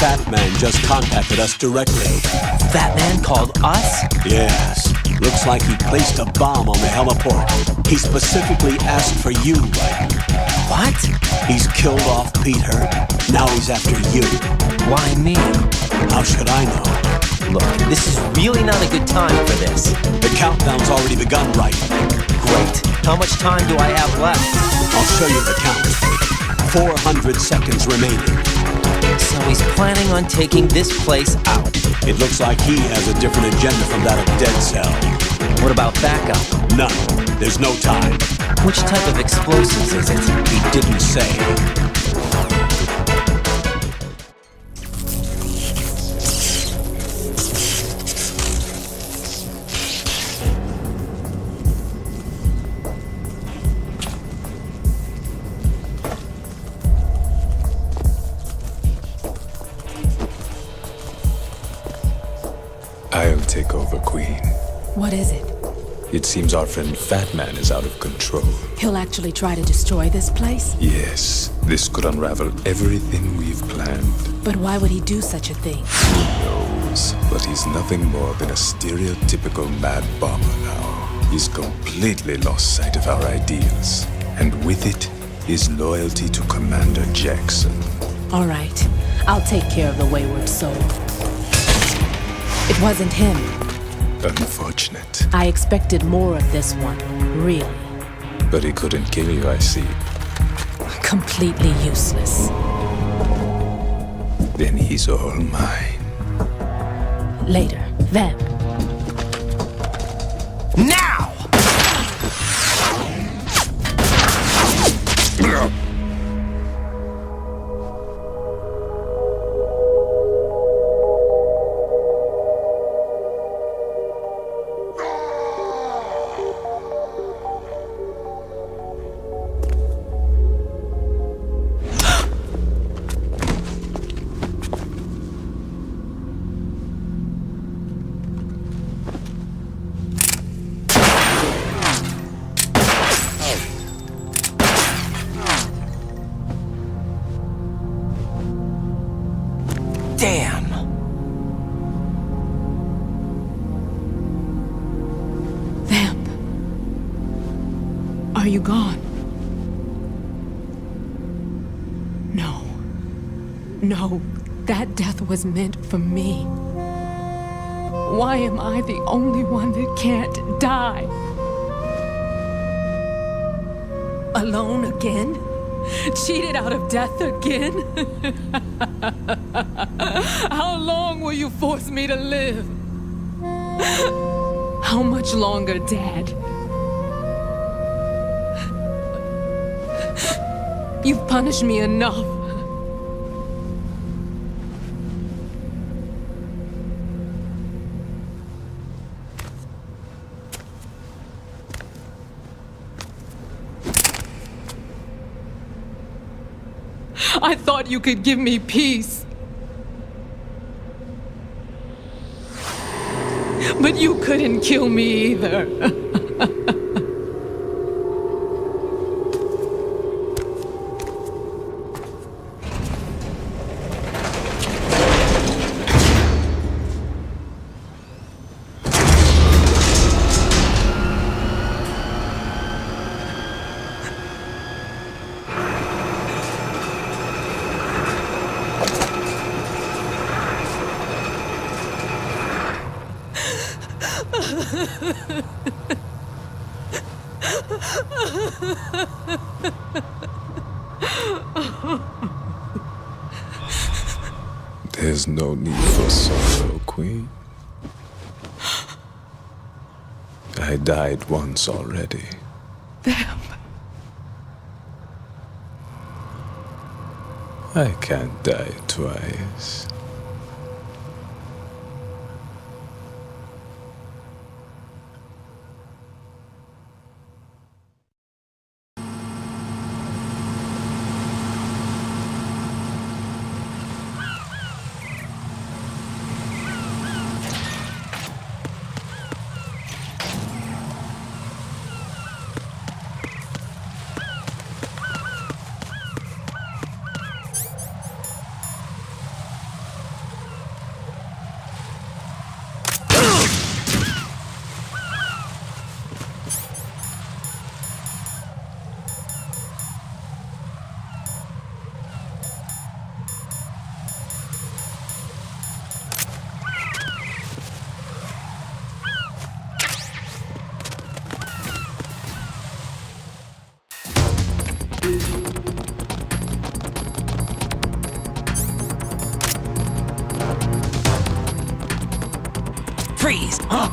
Fat Man just contacted us directly. Fat Man called us? Yes. Looks like he placed a bomb on the heliport. He specifically asked for you, Raiden. What? He's killed off Pete Hurt. Now he's after you. Why me? How should I know? Look, this is really not a good time for this. The countdown's already begun, Raiden. Great. How much time do I have left? I'll show you the count. 400 seconds remaining. So he's planning on taking this place out. It looks like he has a different agenda from that of Dead Cell. What about backup? None. There's no time. Which type of explosives is it? He didn't say. I'll take over, Queen. What is it? It seems our friend Fat Man is out of control. He'll actually try to destroy this place? Yes, this could unravel everything we've planned. But why would he do such a thing? Who knows? But he's nothing more than a stereotypical mad bomber now. He's completely lost sight of our ideals. And with it, his loyalty to Commander Jackson. All right. I'll take care of the wayward soul. It wasn't him. Unfortunate. I expected more of this one, really. But he couldn't kill you, I see. Completely useless. Then he's all mine. Later, then. Now! Are you gone? No. No, that death was meant for me. Why am I the only one that can't die? Alone again? Cheated out of death again? How long will you force me to live? How much longer, Dad? You've punished me enough. I thought you could give me peace. But you couldn't kill me either. There's no need for sorrow, Queen. I died once already. I can't die twice. Freeze! Huh?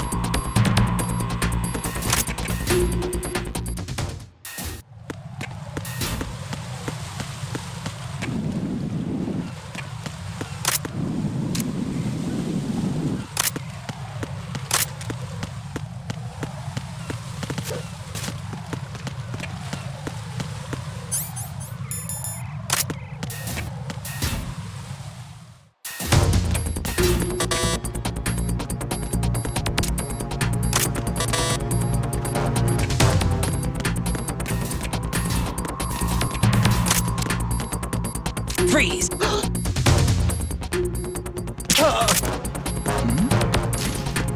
Freeze!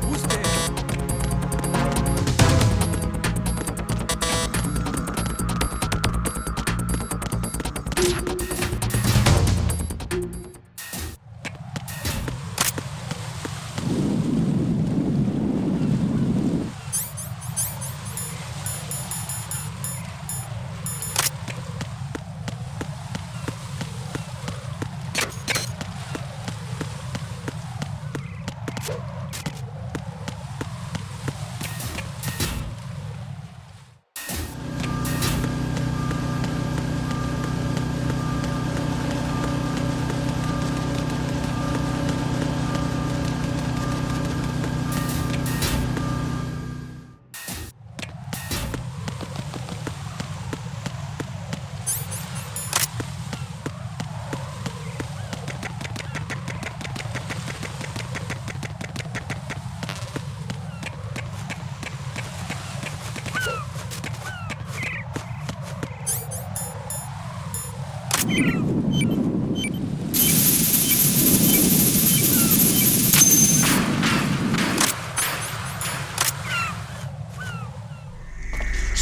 Who's there?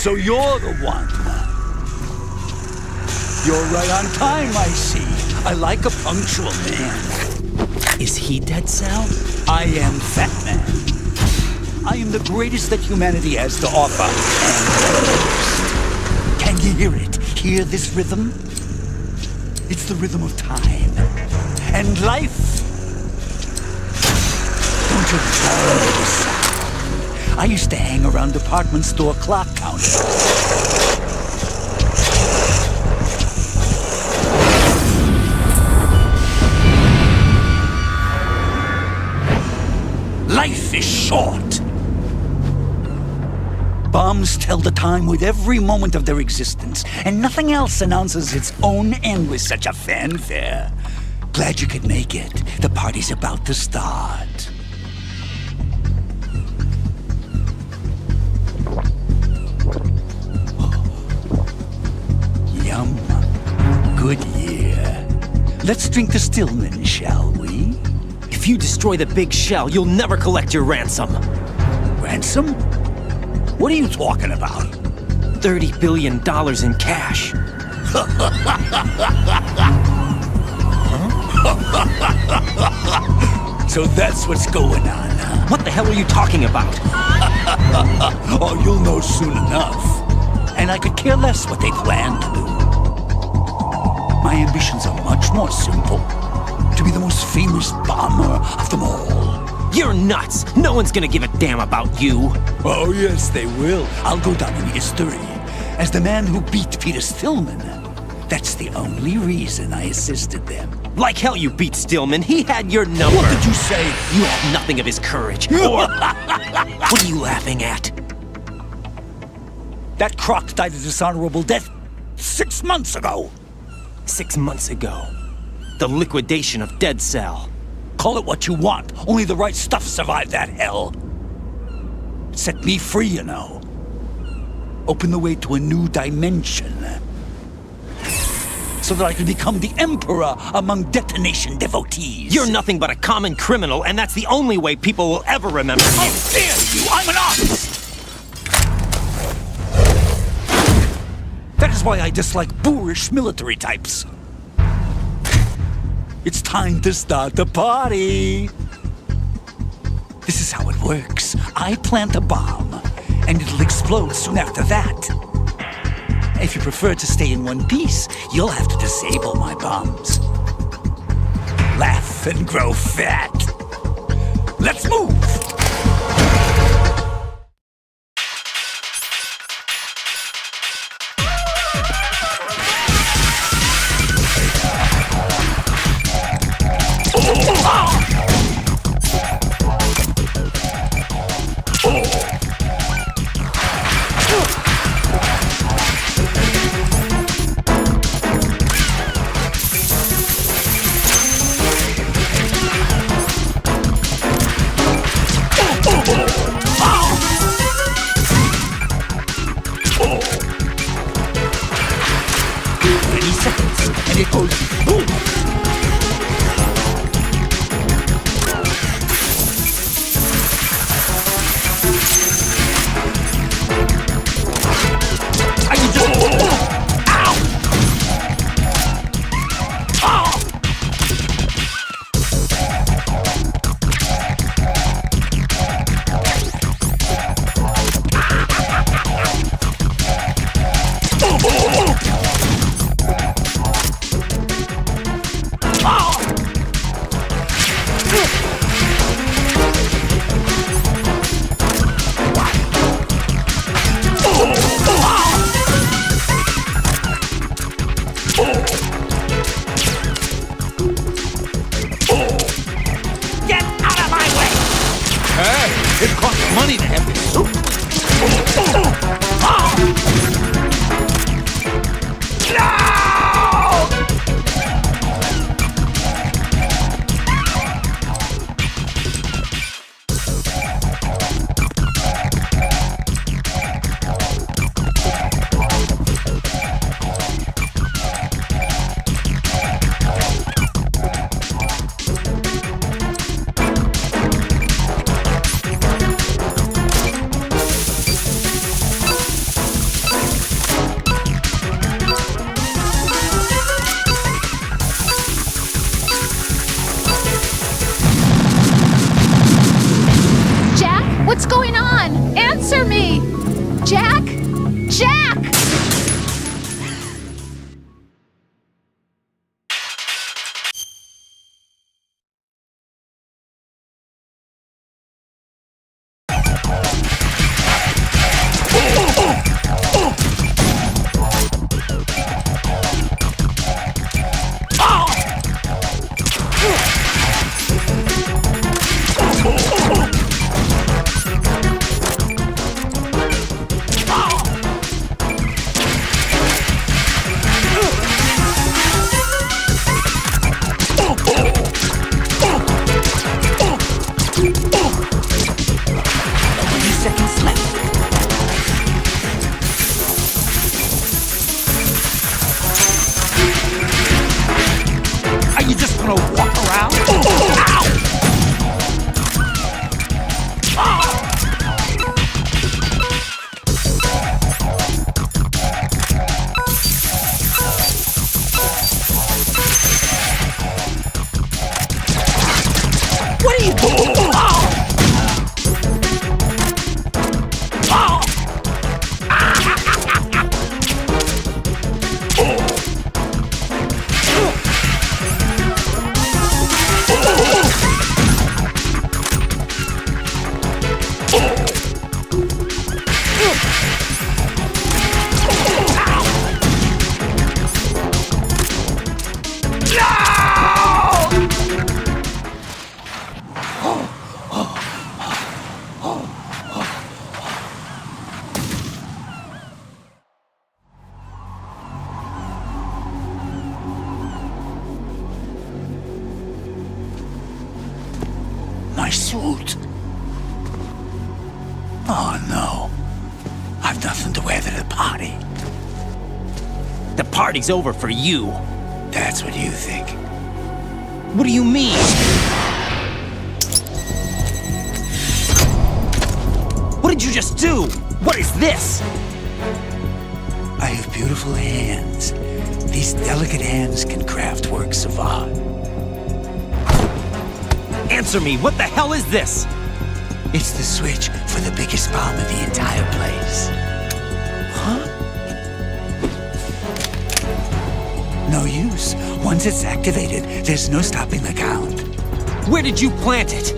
So you're the one. You're right on time, I see. I like a punctual man. Is he Dead Cell? I am Fat Man. I am the greatest that humanity has to offer. And can you hear it? Hear this rhythm? It's the rhythm of time. And life. Don't you love this sound? I used to hang around department store clock counters. Life is short. Bombs tell the time with every moment of their existence, and nothing else announces its own end with such a fanfare. Glad you could make it. The party's about to start. Yum. Good year. Let's drink the Stillman, shall we? If you destroy the big shell, you'll never collect your ransom. Ransom? What are you talking about? $30 billion in cash. So that's what's going on, huh? What the hell are you talking about? Oh, you'll know soon enough. And I could care less what they plan to do. My ambitions are much more simple. To be the most famous bomber of them all. You're nuts! No one's gonna give a damn about you! Oh, yes, they will. I'll go down in history as the man who beat Peter Stillman. That's the only reason I assisted them. Like hell you beat Stillman. He had your number. What did you say? You have nothing of his courage. Or... What are you laughing at? That croc died a dishonorable death 6 months ago. 6 months ago. The liquidation of Dead Cell. Call it what you want. Only the right stuff survived that hell. It set me free, you know. Opened the way to a new dimension. So that I could become the Emperor among detonation devotees. You're nothing but a common criminal, and that's the only way people will ever remember you. How dare you! I'm an artist! That is why I dislike boorish military types. It's time to start the party. This is how it works. I plant a bomb, and it'll explode soon after that. If you prefer to stay in one piece, you'll have to disable my bombs. Laugh and grow fat. Let's move! And it goes boom! I can do it! Ow! Ow! Jack! Are you just gonna walk around? Ow! What are you doing? My suit. Oh no. I've nothing to wear to the party. The party's over for you. That's what you think. What do you mean? What did you just do? What is this? I have beautiful hands. These delicate hands can craft works of art. Answer me, what the hell is this? It's the switch for the biggest bomb in the entire place. Huh? No use. Once it's activated, there's no stopping the count. Where did you plant it?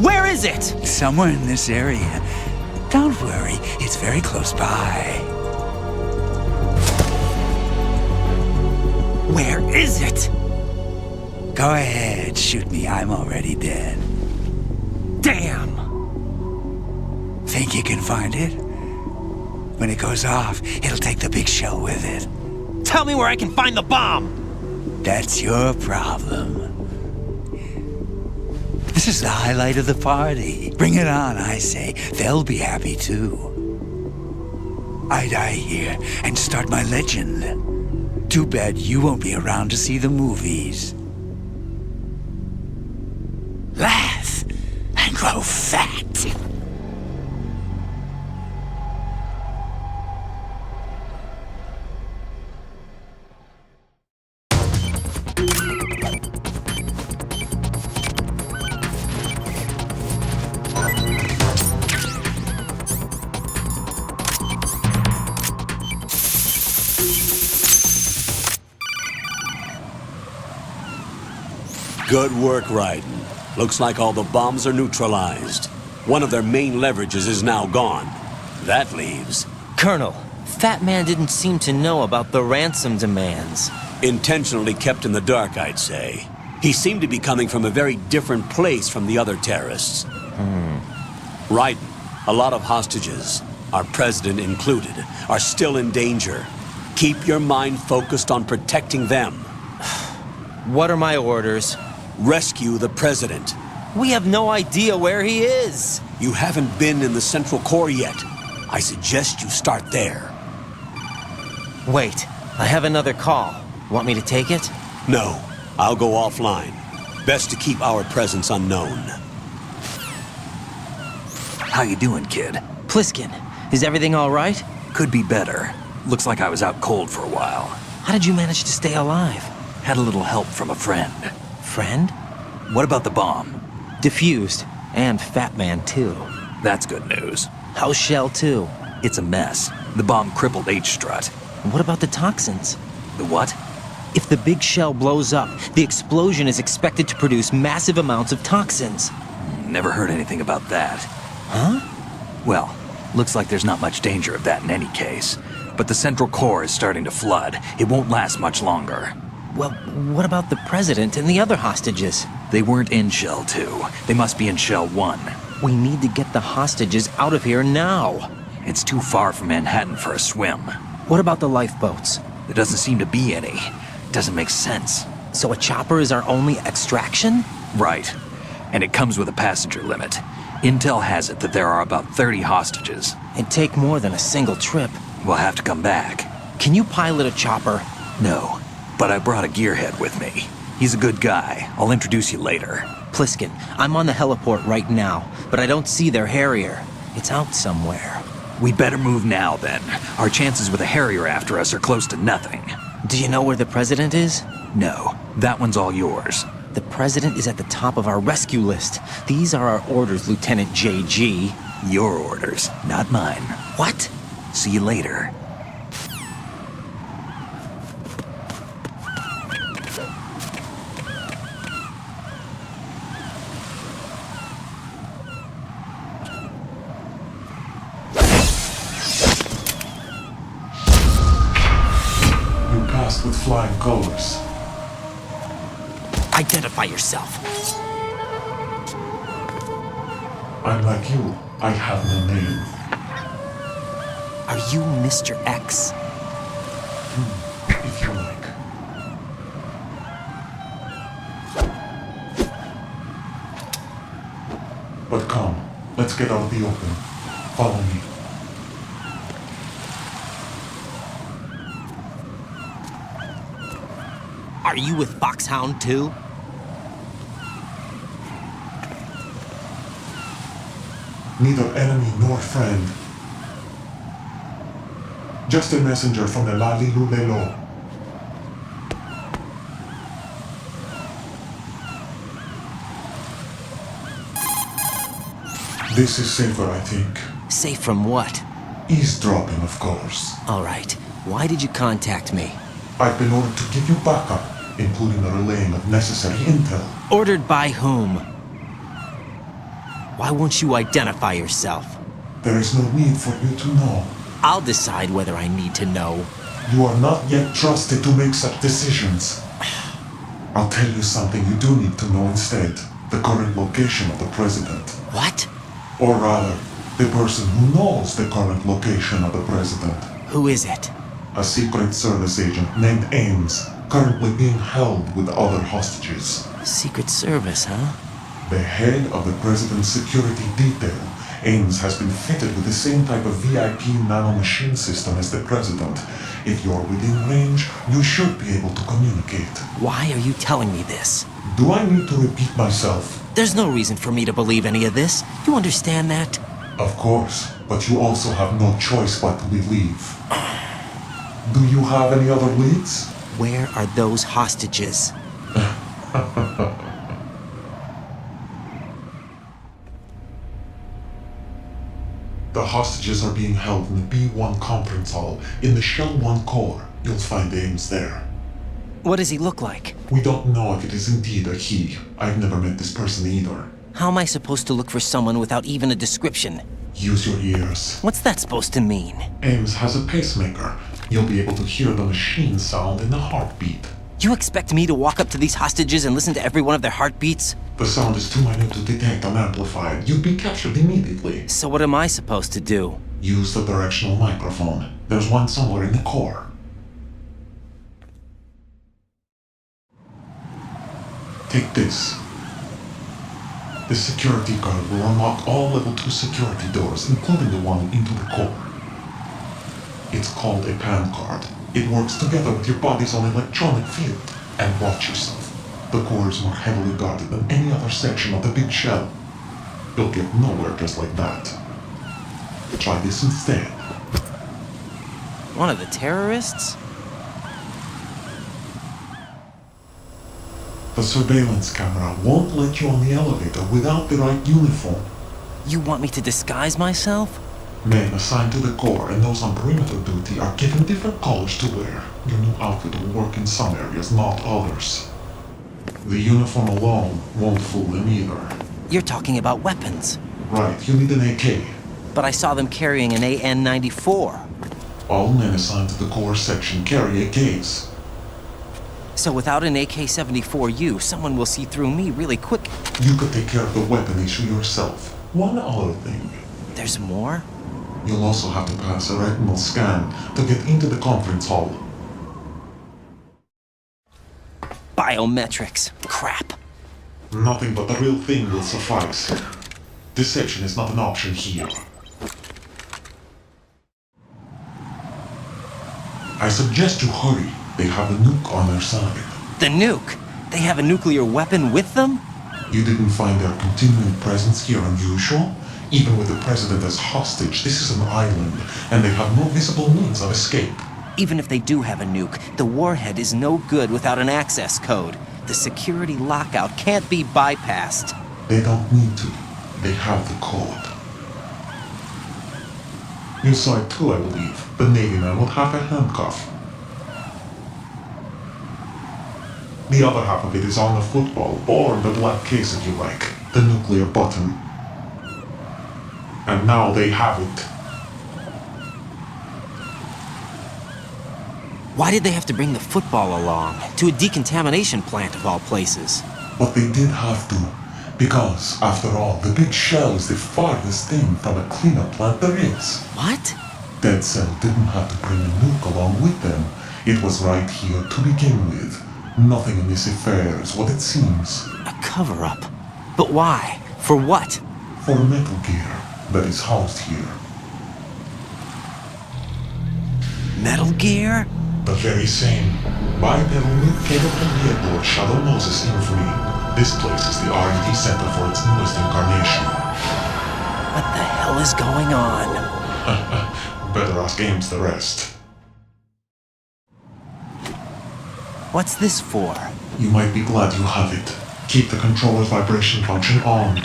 Where is it? Somewhere in this area. Don't worry, it's very close by. Where is it? Go ahead, shoot me. I'm already dead. Damn! Think you can find it? When it goes off, it'll take the big shell with it. Tell me where I can find the bomb! That's your problem. This is the highlight of the party. Bring it on, I say. They'll be happy too. I die here and start my legend. Too bad you won't be around to see the movies. Laugh and grow fat. Good work, Raiden. Looks like all the bombs are neutralized. One of their main leverages is now gone. That leaves... Colonel, Fat Man didn't seem to know about the ransom demands. Intentionally kept in the dark, I'd say. He seemed to be coming from a very different place from the other terrorists. Raiden, a lot of hostages, our president included, are still in danger. Keep your mind focused on protecting them. What are my orders? Rescue the president. We have no idea where he is. You haven't been in the Central Core yet. I suggest you start there. Wait, I have another call. Want me to take it? No, I'll go offline. Best to keep our presence unknown. How you doing, kid? Pliskin, is everything all right? Could be better. Looks like I was out cold for a while. How did you manage to stay alive? Had a little help from a friend. Friend? What about the bomb? Diffused. And Fat Man, too. That's good news. How's Shell 2? It's a mess. The bomb crippled H-Strut. What about the toxins? The what? If the big shell blows up, the explosion is expected to produce massive amounts of toxins. Never heard anything about that. Huh? Well, looks like there's not much danger of that in any case. But the central core is starting to flood. It won't last much longer. Well, what about the president and the other hostages? They weren't in Shell 2. They must be in Shell 1. We need to get the hostages out of here now. It's too far from Manhattan for a swim. What about the lifeboats? There doesn't seem to be any. Doesn't make sense. So a chopper is our only extraction? Right. And it comes with a passenger limit. Intel has it that there are about 30 hostages. It'd take more than a single trip. We'll have to come back. Can you pilot a chopper? No, but I brought a gearhead with me. He's a good guy. I'll introduce you later. Pliskin, I'm on the heliport right now, but I don't see their Harrier. It's out somewhere. We better move now, then. Our chances with a Harrier after us are close to nothing. Do you know where the president is? No, that one's all yours. The president is at the top of our rescue list. These are our orders, Lieutenant JG. Your orders, not mine. What? See you later. You passed with flying colors. Identify yourself. I'm like you. I have no name. Are you Mr. X? If you like. But come, let's get out of the open. Follow me. Are you with Foxhound too? Neither enemy nor friend. Just a messenger from the Lali Lulelo. This is safer, I think. Safe from what? Eavesdropping, of course. All right. Why did you contact me? I've been ordered to give you backup, including the relaying of necessary intel. Ordered by whom? Why won't you identify yourself? There is no need for you to know. I'll decide whether I need to know. You are not yet trusted to make such decisions. I'll tell you something you do need to know instead. The current location of the president. What? Or rather, the person who knows the current location of the president. Who is it? A Secret Service agent named Ames, currently being held with other hostages. Secret Service, huh? The head of the president's security detail, Ames, has been fitted with the same type of VIP nanomachine system as the president. If you're within range, you should be able to communicate. Why are you telling me this? Do I need to repeat myself? There's no reason for me to believe any of this. You understand that? Of course, but you also have no choice but to believe. Do you have any other leads? Where are those hostages? The hostages are being held in the B1 conference hall in the Shell 1 core. You'll find Ames there. What does he look like? We don't know if it is indeed a he. I've never met this person either. How am I supposed to look for someone without even a description? Use your ears. What's that supposed to mean? Ames has a pacemaker. You'll be able to hear the machine sound in the heartbeat. You expect me to walk up to these hostages and listen to every one of their heartbeats? The sound is too minute to detect unamplified. You'd be captured immediately. So what am I supposed to do? Use the directional microphone. There's one somewhere in the core. Take this. The security card will unlock all level 2 security doors, including the one into the core. It's called a PAN card. It works together with your body's own electronic field. And watch yourself. The core is more heavily guarded than any other section of the big shell. You'll get nowhere just like that. Try this instead. One of the terrorists? The surveillance camera won't let you on the elevator without the right uniform. You want me to disguise myself? Men assigned to the Corps and those on perimeter duty are given different colors to wear. Your new outfit will work in some areas, not others. The uniform alone won't fool them either. You're talking about weapons. Right, you need an AK. But I saw them carrying an AN-94. All men assigned to the Corps section carry AKs. So without an AK-74U, someone will see through me really quick. You could take care of the weapon issue yourself. One other thing. There's more? You'll also have to pass a retinal scan to get into the conference hall. Biometrics. Crap. Nothing but the real thing will suffice. Deception is not an option here. I suggest you hurry. They have a nuke on their side. The nuke? They have a nuclear weapon with them? You didn't find their continuing presence here unusual? Even with the president as hostage, this is an island, and they have no visible means of escape. Even if they do have a nuke, the warhead is no good without an access code. The security lockout can't be bypassed. They don't need to. They have the code. You saw it too, I believe. The Navy man with half a handcuff. The other half of it is on the football, or the black case if you like. The nuclear button. And now they have it. Why did they have to bring the football along? To a decontamination plant of all places. But they did have to. Because, after all, the big shell is the farthest thing from a cleanup plant there is. What? Dead Cell didn't have to bring a nuke along with them. It was right here to begin with. Nothing in this affair is what it seems. A cover-up? But why? For what? For Metal Gear that is housed here. Metal Gear? The very same. Bipedal nuke came from the airport Shadow Moses infamy. This place is the R&D center for its newest incarnation. What the hell is going on? Better ask Ames the rest. What's this for? You might be glad you have it. Keep the controller's vibration function on.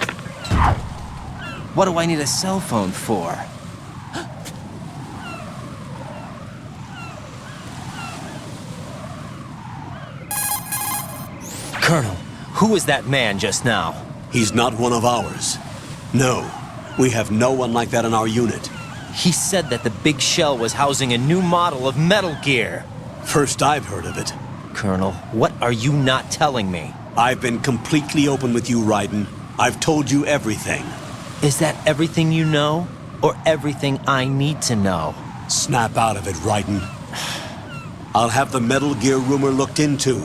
What do I need a cell phone for? Colonel, who was that man just now? He's not one of ours. No, we have no one like that in our unit. He said that the big shell was housing a new model of Metal Gear. First I've heard of it. Colonel, what are you not telling me? I've been completely open with you, Raiden. I've told you everything. Is that everything you know? Or everything I need to know? Snap out of it, Raiden. I'll have the Metal Gear rumor looked into.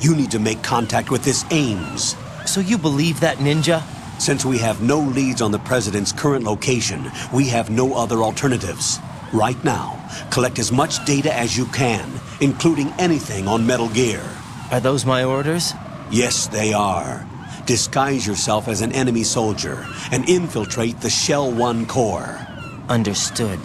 You need to make contact with this Ames. So you believe that ninja? Since we have no leads on the President's current location, we have no other alternatives. Right now, collect as much data as you can, including anything on Metal Gear. Are those my orders? Yes, they are. Disguise yourself as an enemy soldier and infiltrate the Shell 1 core. Understood.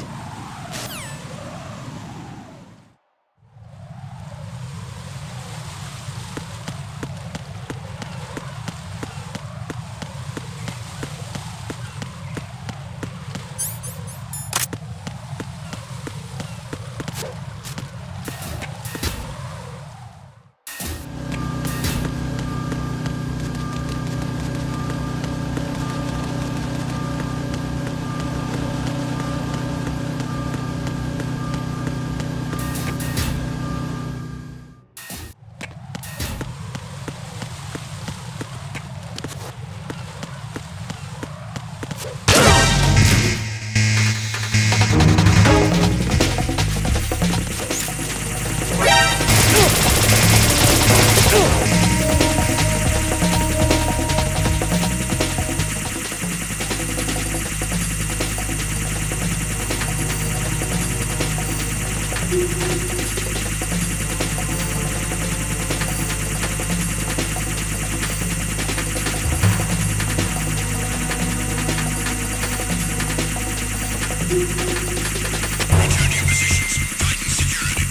Return to your positions. Tighten security.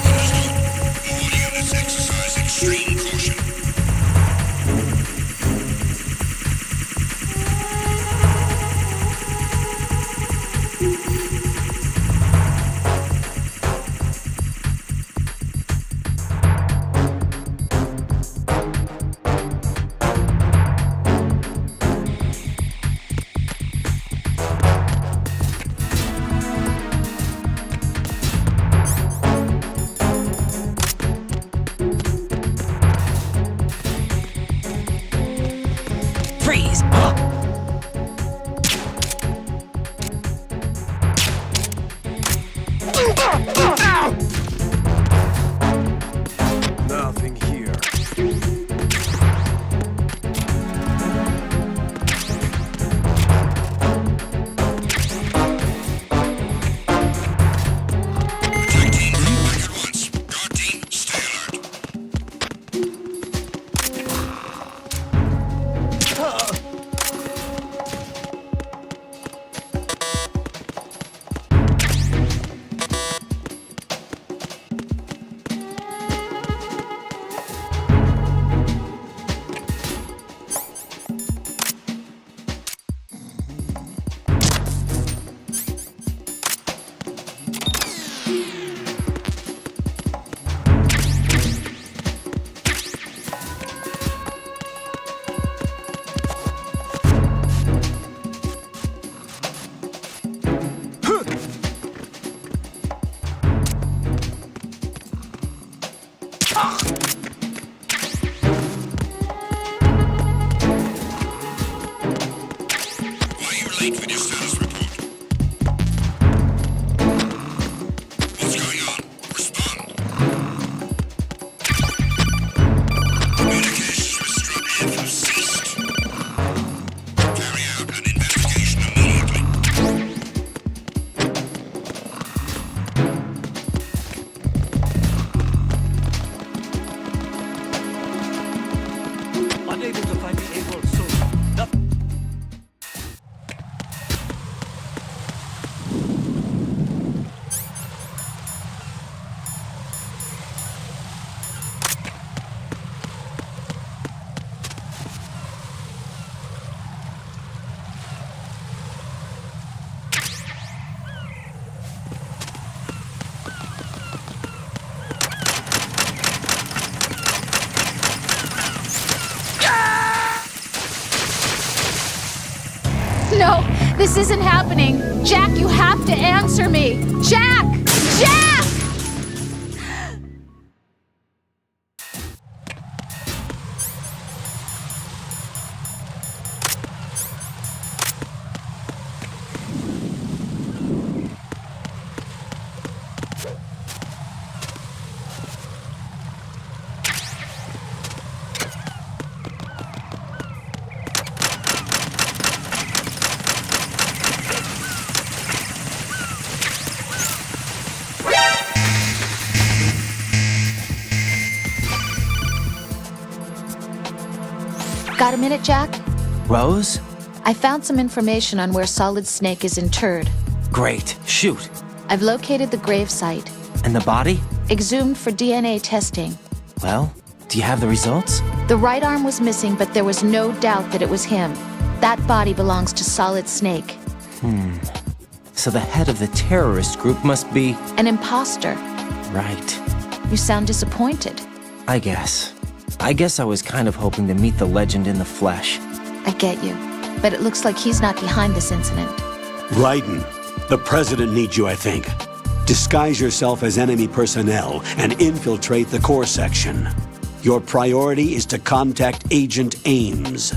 Understood. All units exercise extreme caution. Why are you late with your status report? What's going on? Respond. Communications with Strut have ceased. Carry out an investigation immediately. Unable to find the able source. No, this isn't happening. Jack, you have to answer me. Jack! Jack! Got a minute, Jack? Rose? I found some information on where Solid Snake is interred. Great. Shoot. I've located the grave site, And the body? exhumed for DNA testing. Well, do you have the results? The right arm was missing, but there was no doubt that it was him. That body belongs to Solid Snake. So the head of the terrorist group must be... An imposter. Right. You sound disappointed. I guess I was kind of hoping to meet the legend in the flesh. I get you. But it looks like he's not behind this incident. Raiden, the president needs you, I think. Disguise yourself as enemy personnel and infiltrate the core section. Your priority is to contact Agent Ames.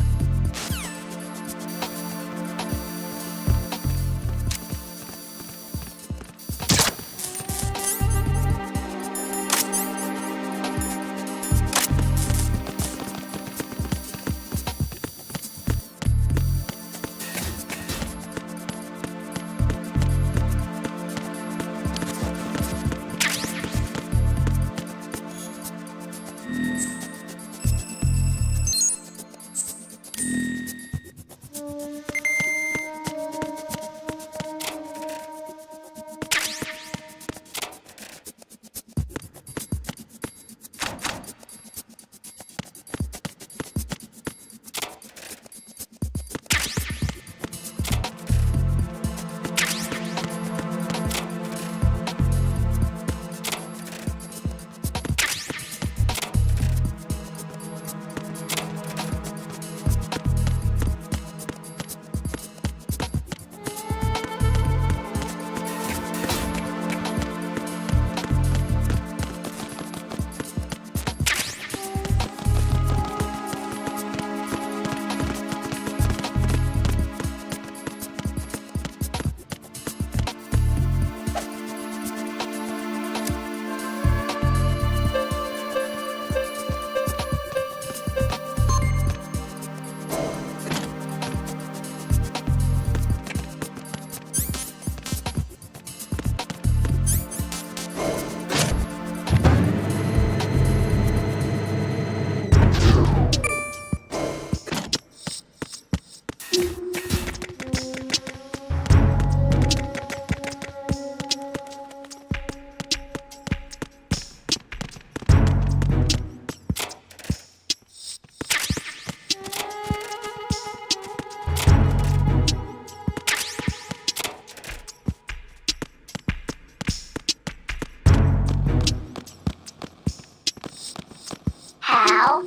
How?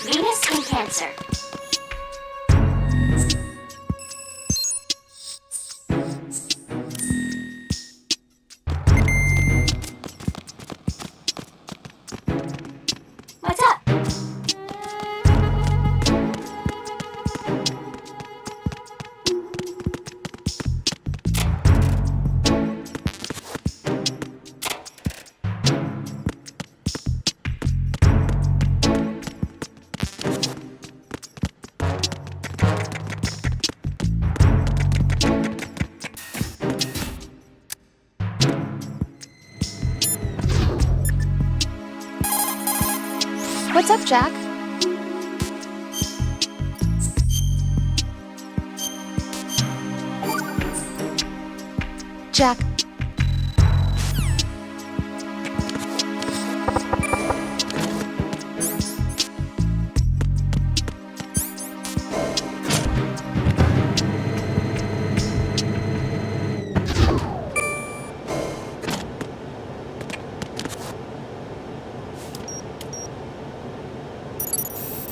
Venus in Cancer. What's up, Jack? Jack.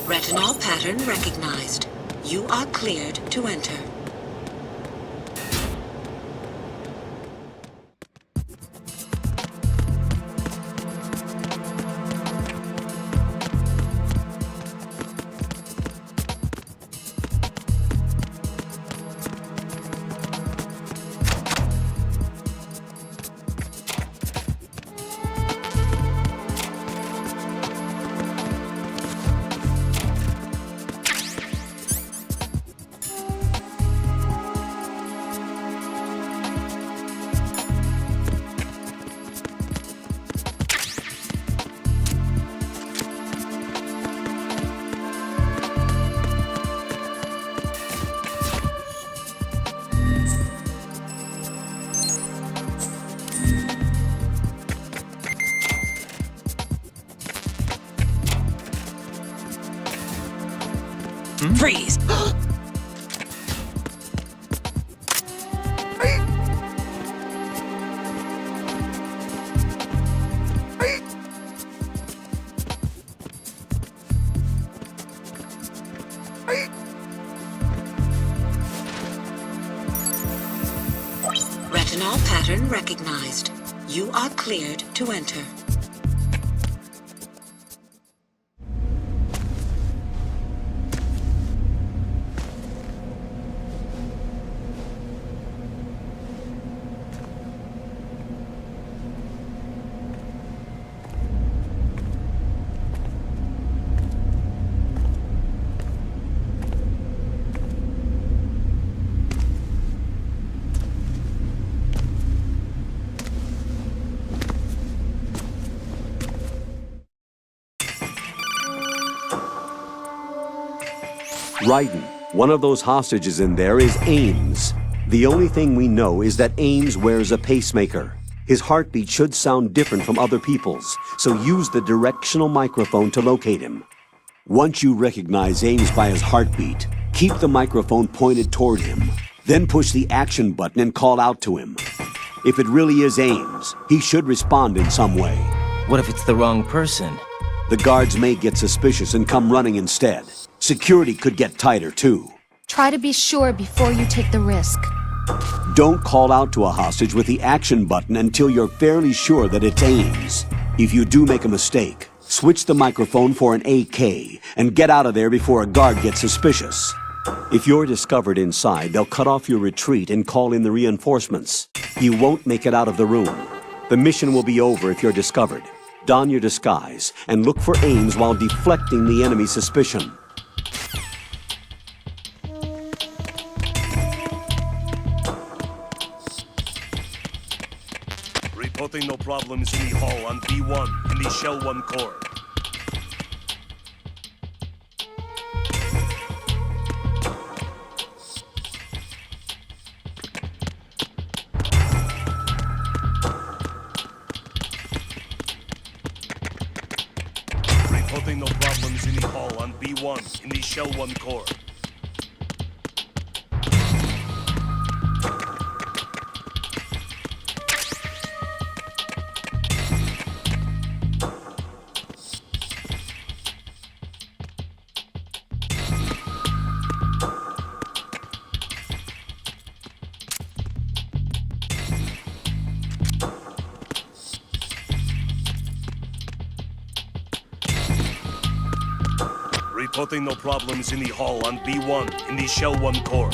Retinol pattern recognized. You are cleared to enter. Freeze! Retinol pattern recognized. You are cleared to enter. Raiden, one of those hostages in there is Ames. The only thing we know is that Ames wears a pacemaker. His heartbeat should sound different from other people's, so use the directional microphone to locate him. Once you recognize Ames by his heartbeat, keep the microphone pointed toward him. Then push the action button and call out to him. If it really is Ames, he should respond in some way. What if it's the wrong person? The guards may get suspicious and come running instead. Security could get tighter, too. Try to be sure before you take the risk. Don't call out to a hostage with the action button until you're fairly sure that it's Ames. If you do make a mistake, switch the microphone for an AK and get out of there before a guard gets suspicious. If you're discovered inside, they'll cut off your retreat and call in the reinforcements. You won't make it out of the room. The mission will be over if you're discovered. Don your disguise and look for Ames while deflecting the enemy's suspicion. Reporting no problems in the hall on B1 in the Shell 1 core. Reporting no problems in the hall on B1 in the Shell 1 core. Reporting no problems in the hall on B1 in the Shell 1 core.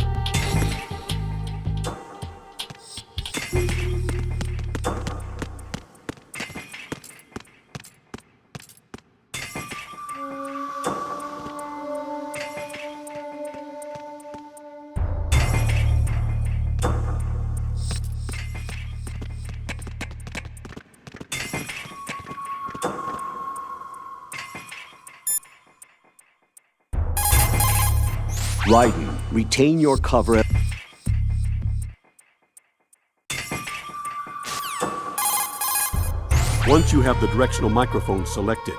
Raiden, retain your cover. Once you have the directional microphone selected,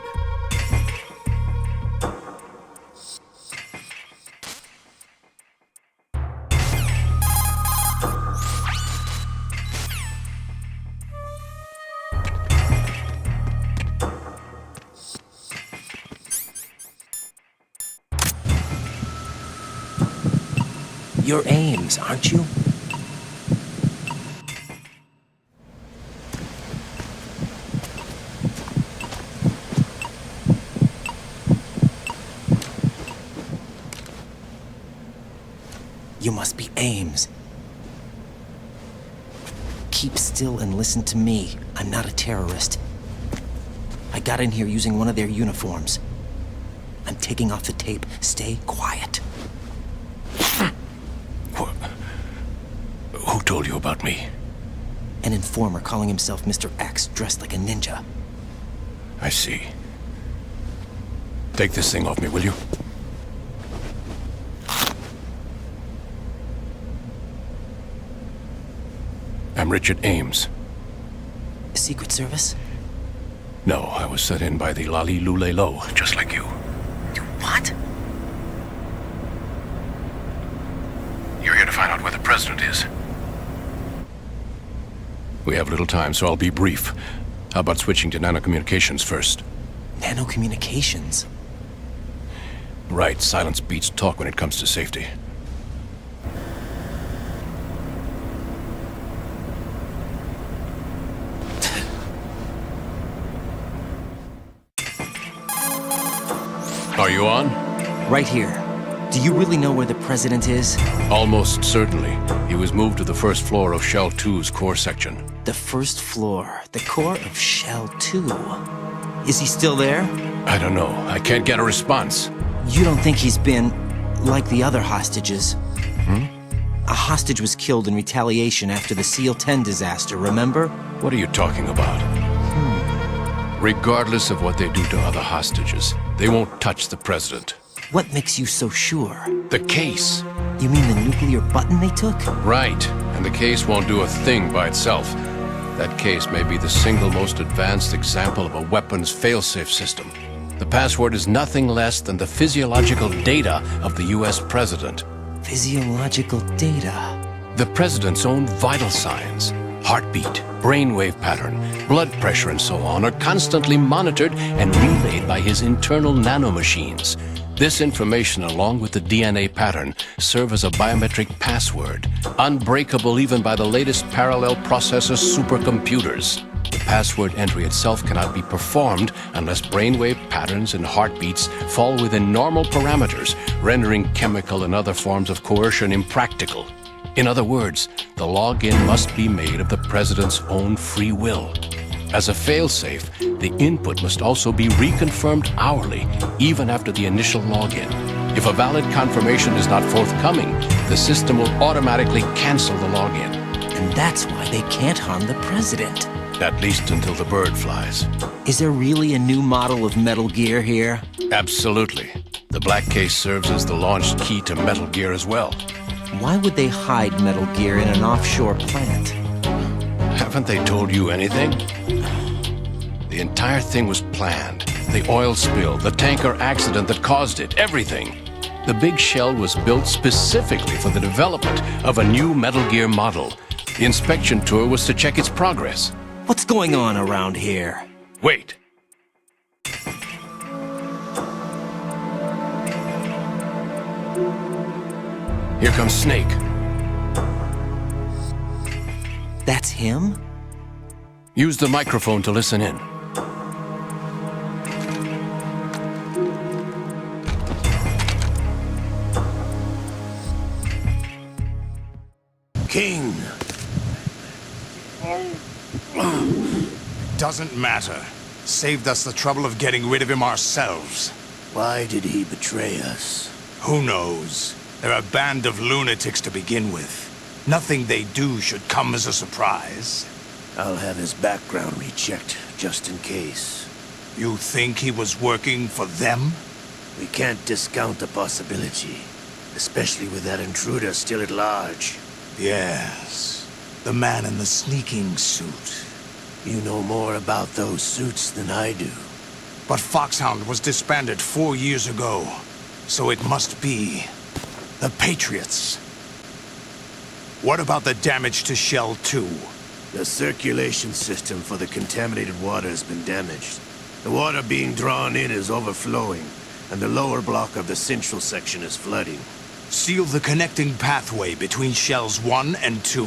You're Ames, aren't you? You must be Ames. Keep still and listen to me. I'm not a terrorist. I got in here using one of their uniforms. I'm taking off the tape. Stay quiet. Who told you about me? An informer calling himself Mr. X, dressed like a ninja. I see. Take this thing off me, will you? I'm Richard Ames. Secret Service? No, I was sent in by the Lali Lule Lo, just like you. What? You're here to find out where the president is. We have little time, so I'll be brief. How about switching to nanocommunications first? Nanocommunications? Right, silence beats talk when it comes to safety. Are you on? Right here. Do you really know where the president is? Almost certainly. He was moved to the first floor of Shell 2's core section. The first floor. The core of Shell 2. Is he still there? I don't know. I can't get a response. You don't think he's been like the other hostages? A hostage was killed in retaliation after the SEAL 10 disaster, remember? What are you talking about? Regardless of what they do to other hostages, they won't touch the president. What makes you so sure? The case. You mean the nuclear button they took? Right. And the case won't do a thing by itself. That case may be the single most advanced example of a weapons failsafe system. The password is nothing less than the physiological data of the US president. Physiological data? The president's own vital signs, heartbeat, brainwave pattern, blood pressure and so on are constantly monitored and relayed by his internal nanomachines. This information, along with the DNA pattern, serve as a biometric password, unbreakable even by the latest parallel processor supercomputers. The password entry itself cannot be performed unless brainwave patterns and heartbeats fall within normal parameters, rendering chemical and other forms of coercion impractical. In other words, the login must be made of the president's own free will. As a failsafe, the input must also be reconfirmed hourly, even after the initial login. If a valid confirmation is not forthcoming, the system will automatically cancel the login. And that's why they can't harm the president. At least until the bird flies. Is there really a new model of Metal Gear here? Absolutely. The black case serves as the launch key to Metal Gear as well. Why would they hide Metal Gear in an offshore plant? Haven't they told you anything? The entire thing was planned. The oil spill, the tanker accident that caused it, everything. The big shell was built specifically for the development of a new Metal Gear model. The inspection tour was to check its progress. What's going on around here? Wait. Here comes Snake. That's him? Use the microphone to listen in. King. Doesn't matter. Saved us the trouble of getting rid of him ourselves. Why did he betray us? Who knows? They're a band of lunatics to begin with. Nothing they do should come as a surprise. I'll have his background rechecked, just in case. You think he was working for them? We can't discount the possibility. especially with that intruder still at large. Yes, the man in the sneaking suit. You know more about those suits than I do. But Foxhound was disbanded 4 years ago, so it must be the Patriots. What about the damage to Shell 2? The circulation system for the contaminated water has been damaged. The water being drawn in is overflowing, and the lower block of the central section is flooding. Seal the connecting pathway between Shells 1 and 2.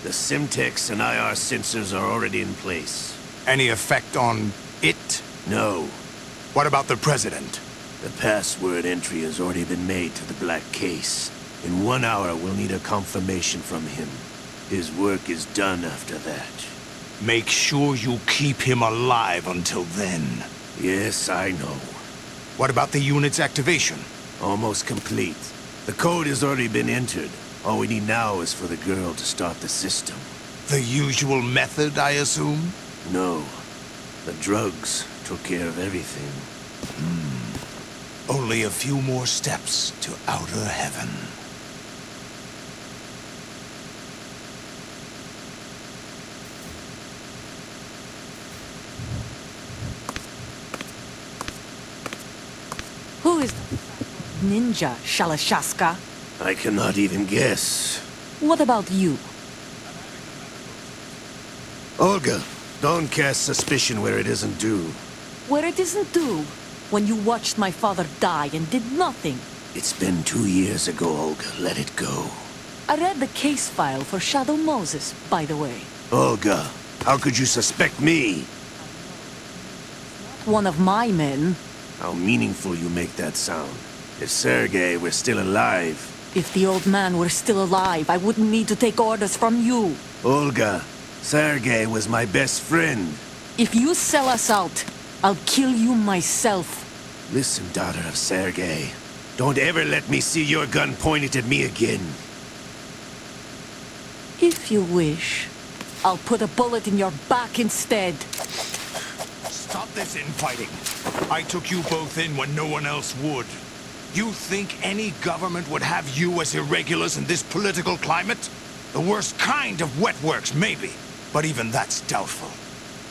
The Simtex and IR sensors are already in place. Any effect on it? No. What about the President? The password entry has already been made to the black case. In 1 hour, we'll need a confirmation from him. His work is done after that. Make sure you keep him alive until then. Yes, I know. What about the unit's activation? Almost complete. The code has already been entered. All we need now is for the girl to start the system. The usual method, I assume? No. The drugs took care of everything. Only a few more steps to outer heaven. Who is Ninja Shalashaska? I cannot even guess. What about you? Olga, don't cast suspicion where it isn't due. Where it isn't due? When you watched my father die and did nothing. It's been 2 years ago, Olga. Let it go. I read the case file for Shadow Moses, by the way. Olga, how could you suspect me? One of my men. How meaningful you make that sound. If Sergei were still alive... If the old man were still alive, I wouldn't need to take orders from you. Olga, Sergei was my best friend. If you sell us out, I'll kill you myself. Listen, daughter of Sergei. Don't ever let me see your gun pointed at me again. If you wish, I'll put a bullet in your back instead. Stop this infighting. I took you both in when no one else would. You think any government would have you as irregulars in this political climate? The worst kind of wet works, maybe. But even that's doubtful.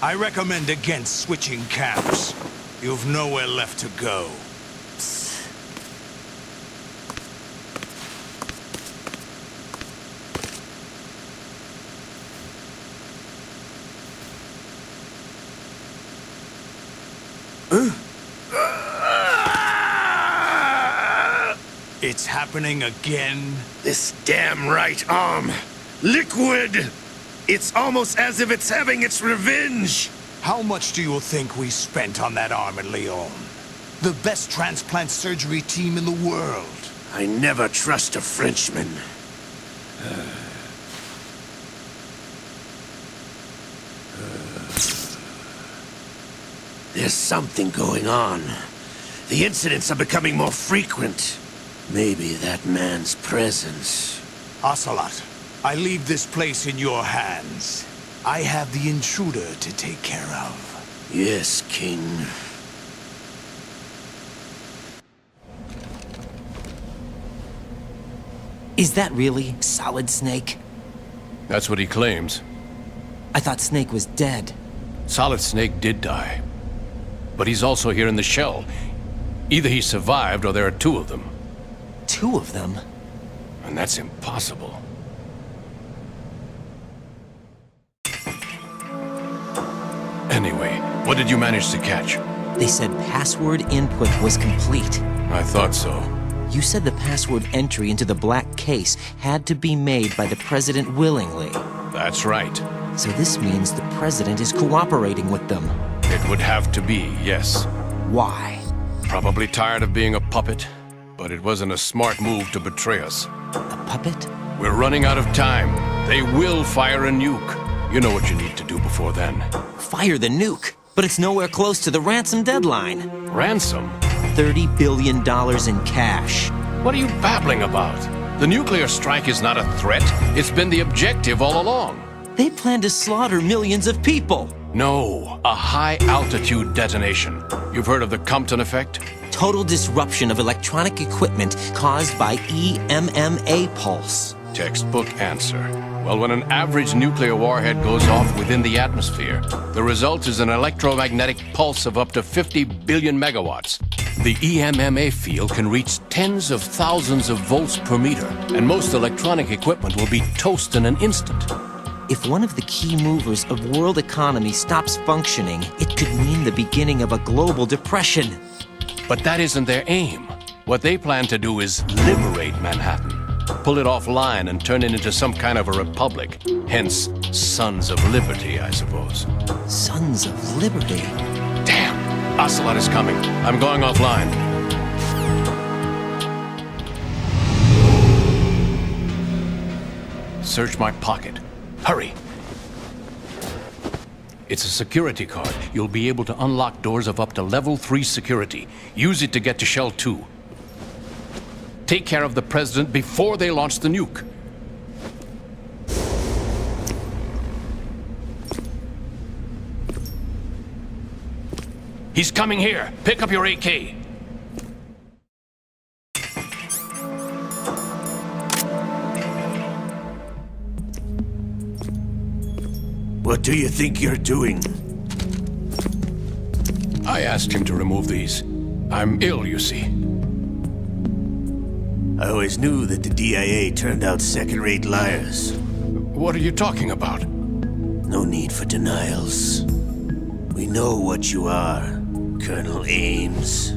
I recommend against switching camps. You've nowhere left to go. It's happening again? This damn right arm. Liquid! It's almost as if it's having its revenge! How much do you think we spent on that arm in Lyon? The best transplant surgery team in the world. I never trust a Frenchman. There's something going on. The incidents are becoming more frequent. Maybe that man's presence. Ocelot, I leave this place in your hands. I have the intruder to take care of. Yes, King. Is that really Solid Snake? That's what he claims. I thought Snake was dead. Solid Snake did die. But he's also here in the shell. Either he survived or there are two of them. Two of them? And that's impossible. Anyway, what did you manage to catch? They said password input was complete. I thought so. You said the password entry into the black case had to be made by the President willingly. That's right. So this means the President is cooperating with them. It would have to be, yes. Why? Probably tired of being a puppet, but it wasn't a smart move to betray us. A puppet? We're running out of time. They will fire a nuke. You know what you need to do before then. Fire the nuke? But it's nowhere close to the ransom deadline. Ransom? $30 billion in cash. What are you babbling about? The nuclear strike is not a threat. It's been the objective all along. They plan to slaughter millions of people. No, a high-altitude detonation. You've heard of the Compton effect? total disruption of electronic equipment caused by EMMA pulse. Textbook answer. Well, when an average nuclear warhead goes off within the atmosphere, the result is an electromagnetic pulse of up to 50 billion megawatts. The EMMA field can reach tens of thousands of volts per meter, and most electronic equipment will be toast in an instant. If one of the key movers of world economy stops functioning, it could mean the beginning of a global depression. But that isn't their aim. What they plan to do is liberate Manhattan. Pull it offline and turn it into some kind of a republic. Hence, Sons of Liberty, I suppose. Sons of Liberty? Damn! Ocelot is coming. I'm going offline. Search my pocket. Hurry! It's a security card. You'll be able to unlock doors of up to level 3 security. Use it to get to Shell 2. Take care of the President before they launch the nuke. He's coming here. Pick up your AK. What do you think you're doing? I asked him to remove these. I'm ill, you see. I always knew that the DIA turned out second-rate liars. What are you talking about? No need for denials. We know what you are, Colonel Ames.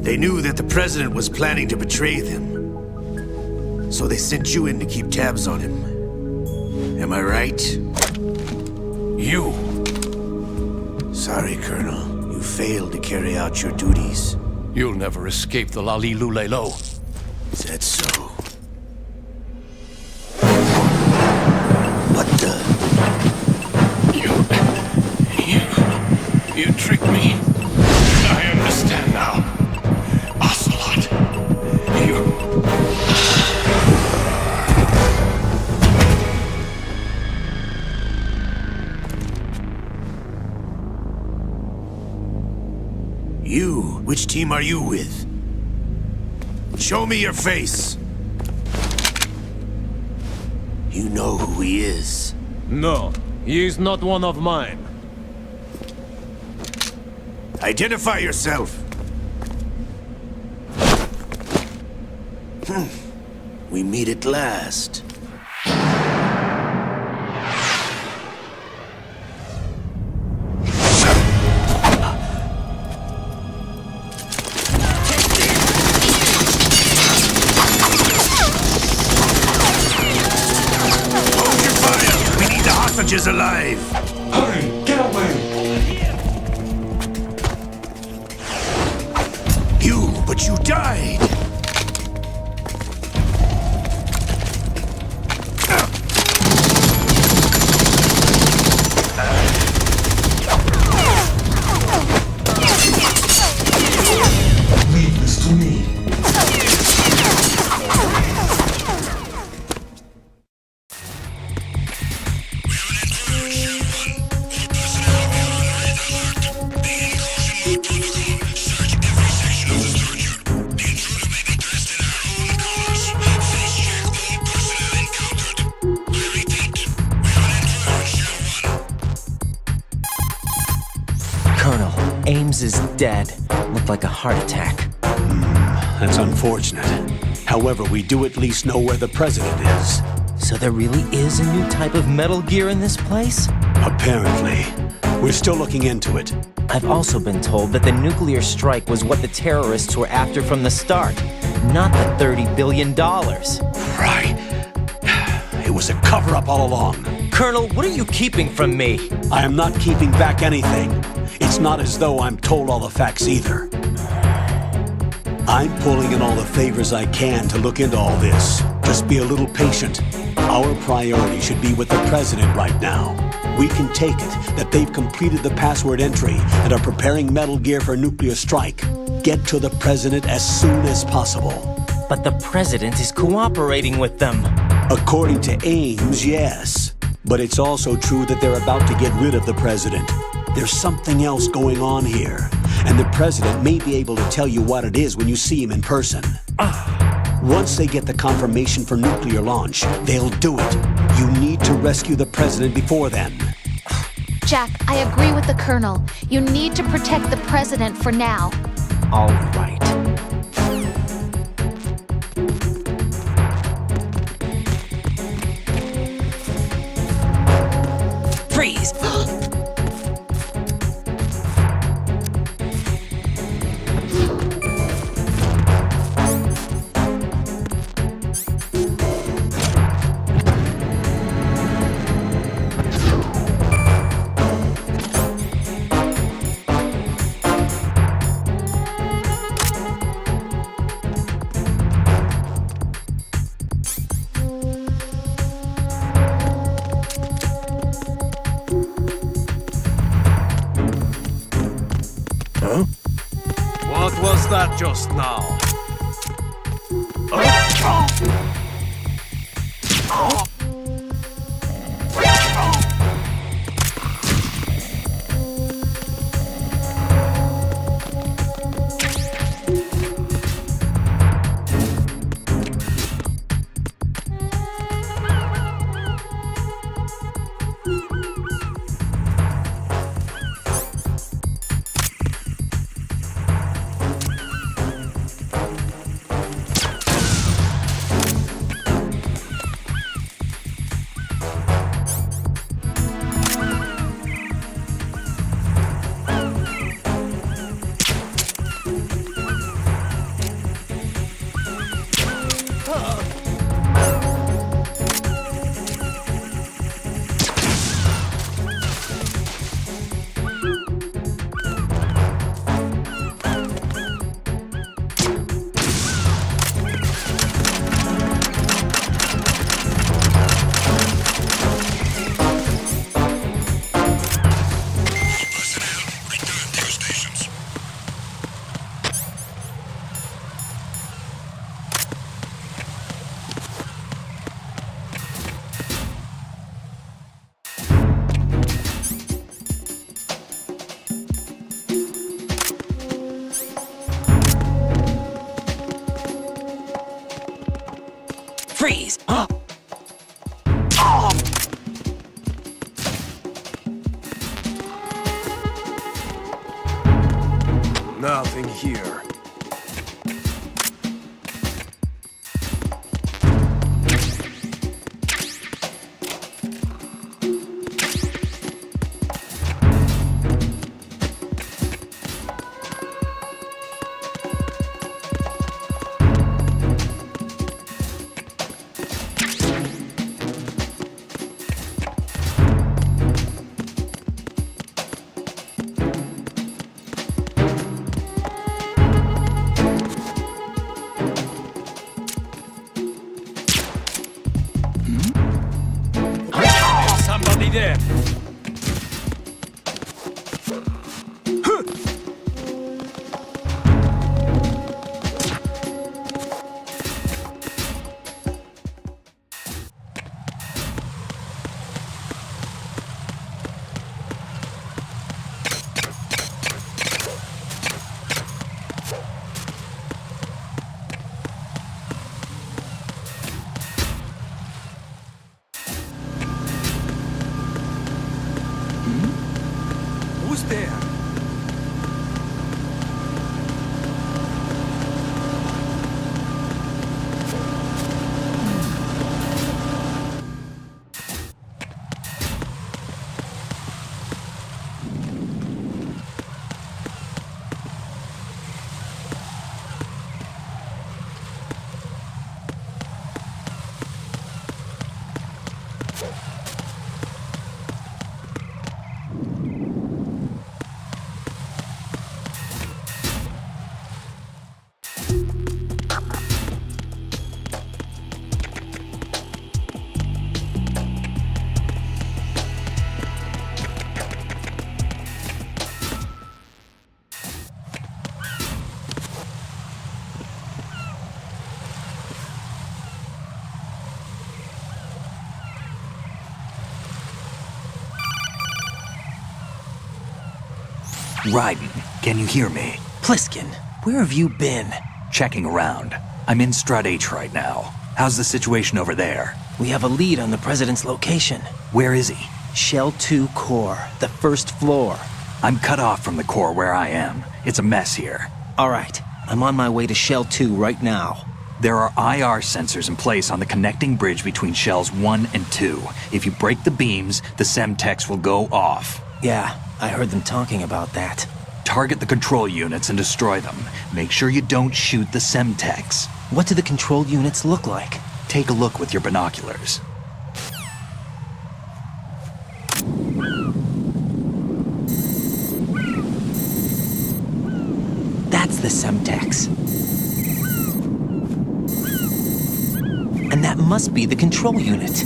They knew that the President was planning to betray them. So they sent you in to keep tabs on him. Am I right? You! Sorry, Colonel. You failed to carry out your duties. You'll never escape the Lali Lulelo. Is that so? What the? You tricked me. I understand now. Ocelot. You? Which team are you with? Show me your face. You know who he is. No, he is not one of mine. Identify yourself. We meet at last. Is alive. Hurry, get away! But you died. Leave this to me. Ames is dead. Looked like a heart attack. That's unfortunate. However, we do at least know where the President is. So there really is a new type of Metal Gear in this place? Apparently. We're still looking into it. I've also been told that the nuclear strike was what the terrorists were after from the start, not the $30 billion. Right. It was a cover-up all along. Colonel, what are you keeping from me? I am not keeping back anything. It's not as though I'm told all the facts either. I'm pulling in all the favors I can to look into all this. Just be a little patient. Our priority should be with the President right now. We can take it that they've completed the password entry and are preparing Metal Gear for nuclear strike. Get to the President as soon as possible. But the President is cooperating with them. According to Ames, yes. But it's also true that they're about to get rid of the President. There's something else going on here, and the President may be able to tell you what it is when you see him in person. Once they get the confirmation for nuclear launch, they'll do it. You need to rescue the President before then. Jack, I agree with the Colonel. You need to protect the President for now. All right. Freeze! What was that just now? Freeze! Nothing here. Somebody there. Who's there? Raiden, can you hear me? Pliskin, where have you been? Checking around. I'm in Strut H right now. How's the situation over there? We have a lead on the President's location. Where is he? Shell 2 core, the first floor. I'm cut off from the core where I am. It's a mess here. All right, I'm on my way to Shell 2 right now. There are IR sensors in place on the connecting bridge between Shells 1 and 2. If you break the beams, the Semtex will go off. Yeah, I heard them talking about that. Target the control units and destroy them. Make sure you don't shoot the Semtex. What do the control units look like? Take a look with your binoculars. That's the Semtex. And that must be the control unit.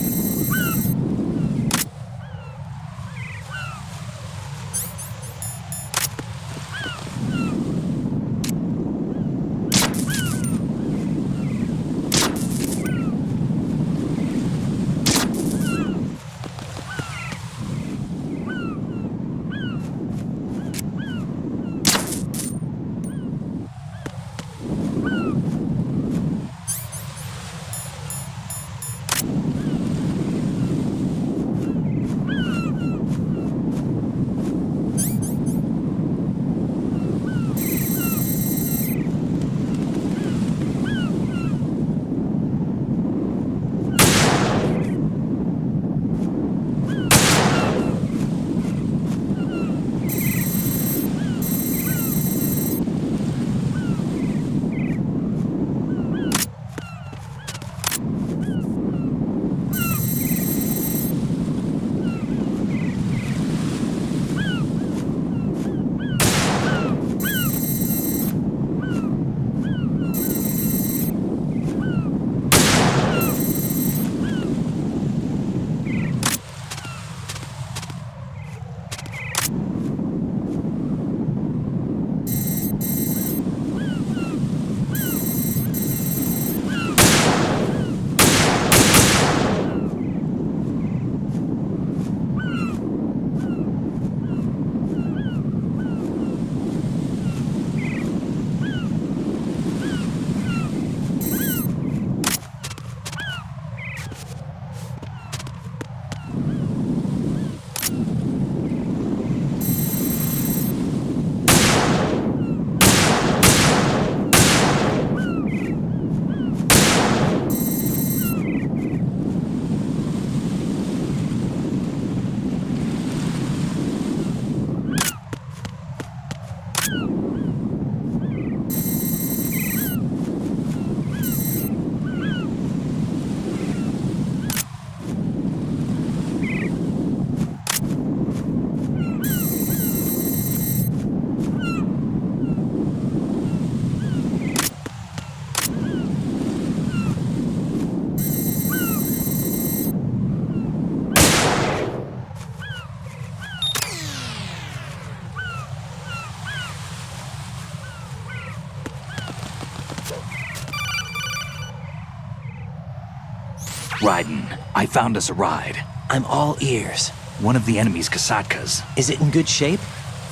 Raiden, I found us a ride. I'm all ears. One of the enemy's Kasatkas. Is it in good shape?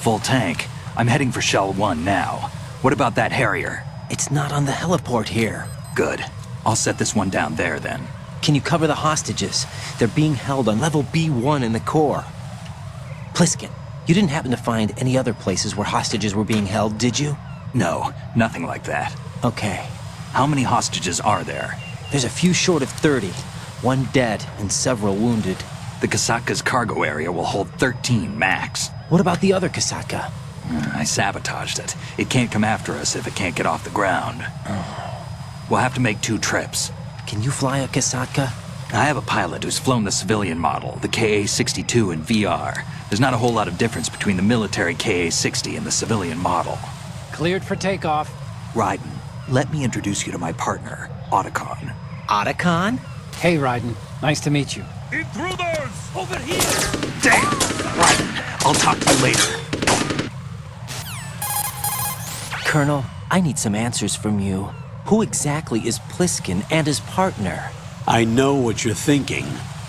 Full tank. I'm heading for Shell 1 now. What about that Harrier? It's not on the heliport here. Good. I'll set this one down there then. Can you cover the hostages? They're being held on level B1 in the core. Pliskin, you didn't happen to find any other places where hostages were being held, did you? No, nothing like that. Okay. How many hostages are there? There's a few short of 30. One dead and several wounded. The Kasatka's cargo area will hold 13 max. What about the other Kasatka? I sabotaged it. It can't come after us if it can't get off the ground. We'll have to make 2 trips. Can you fly a Kasatka? I have a pilot who's flown the civilian model, the KA-62 in VR. There's not a whole lot of difference between the military KA-60 and the civilian model. Cleared for takeoff. Raiden, let me introduce you to my partner, Otacon. Otacon? Hey, Raiden. Nice to meet you. Intruders! Over here! Damn! Raiden, I'll talk to you later. Colonel, I need some answers from you. Who exactly is Pliskin and his partner? I know what you're thinking.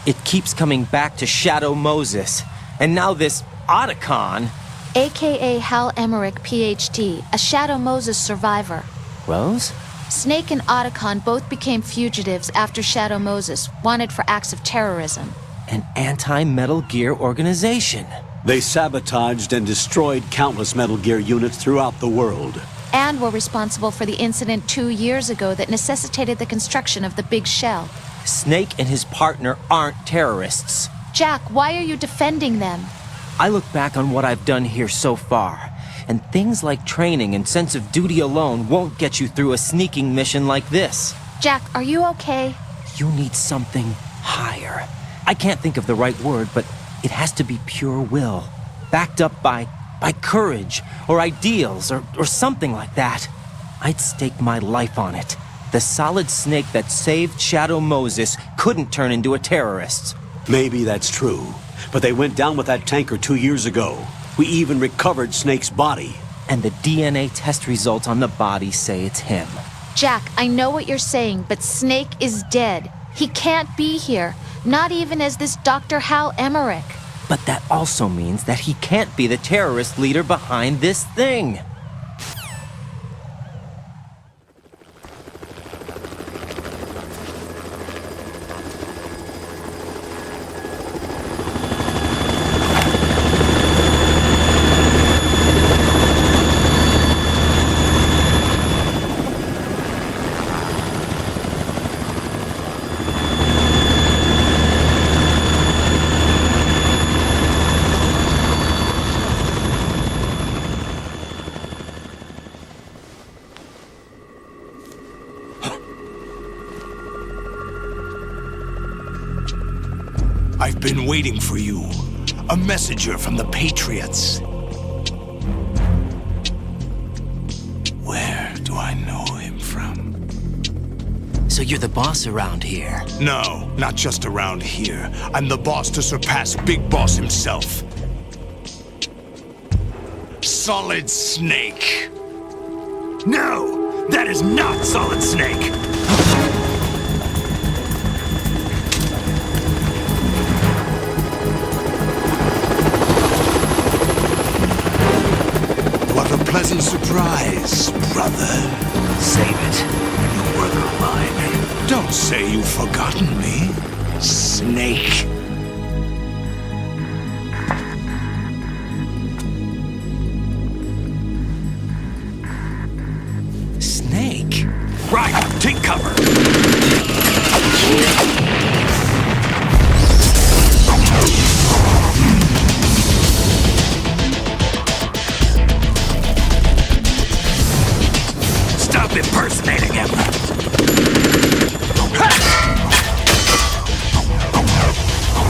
It keeps coming back to Shadow Moses. And now this Otacon. aka Hal Emmerich, PhD, a Shadow Moses survivor. Rose? Snake and Otacon both became fugitives after Shadow Moses, wanted for acts of terrorism. An anti-Metal Gear organization. They sabotaged and destroyed countless Metal Gear units throughout the world. And were responsible for the incident 2 years ago that necessitated the construction of the Big Shell. Snake and his partner aren't terrorists. Jack, why are you defending them? I look back on what I've done here so far, and things like training and sense of duty alone won't get you through a sneaking mission like this. Jack, are you okay? You need something higher. I can't think of the right word, but it has to be pure will, backed up by courage, or ideals, or something like that. I'd stake my life on it. The Solid Snake that saved Shadow Moses couldn't turn into a terrorist. Maybe that's true, but they went down with that tanker 2 years ago. We even recovered Snake's body. And the DNA test results on the body say it's him. Jack, I know what you're saying, but Snake is dead. He can't be here, not even as this Dr. Hal Emmerich. But that also means that he can't be the terrorist leader behind this thing. I've been waiting for you. A messenger from the Patriots. Where do I know him from? So you're the boss around here? No, not just around here. I'm the boss to surpass Big Boss himself. Solid Snake. No, that is not Solid Snake. What a pleasant surprise, brother. Save it. You work of mine. Don't say you've forgotten me, Snake. Snake? Right, take cover. Stop impersonating him.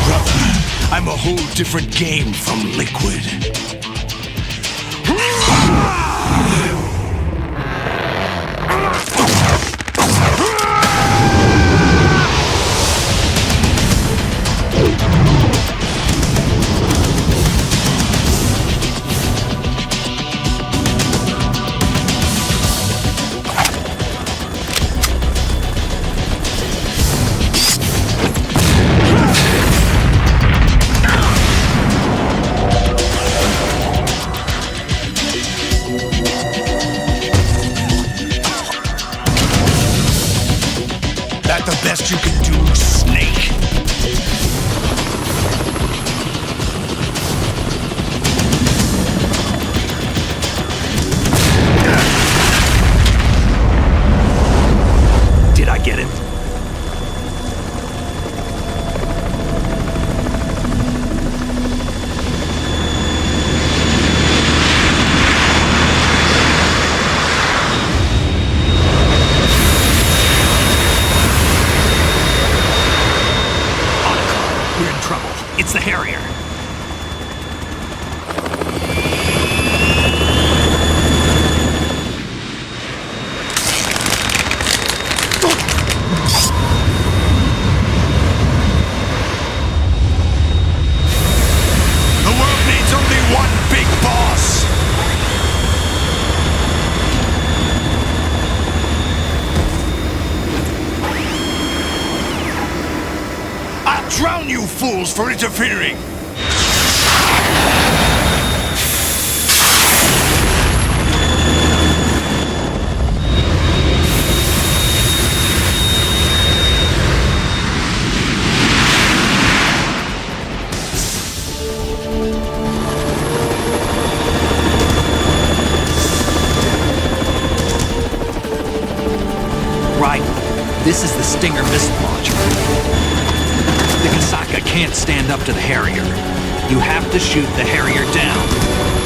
Brother, I'm a whole different game from Liquid. That the best you can do, Snake? Did I get it? We're in trouble. It's the Harrier. The world needs only one big boss. I'll drown you fools for interfering! Stinger missile launcher. The Kasaka can't stand up to the Harrier. You have to shoot the Harrier down.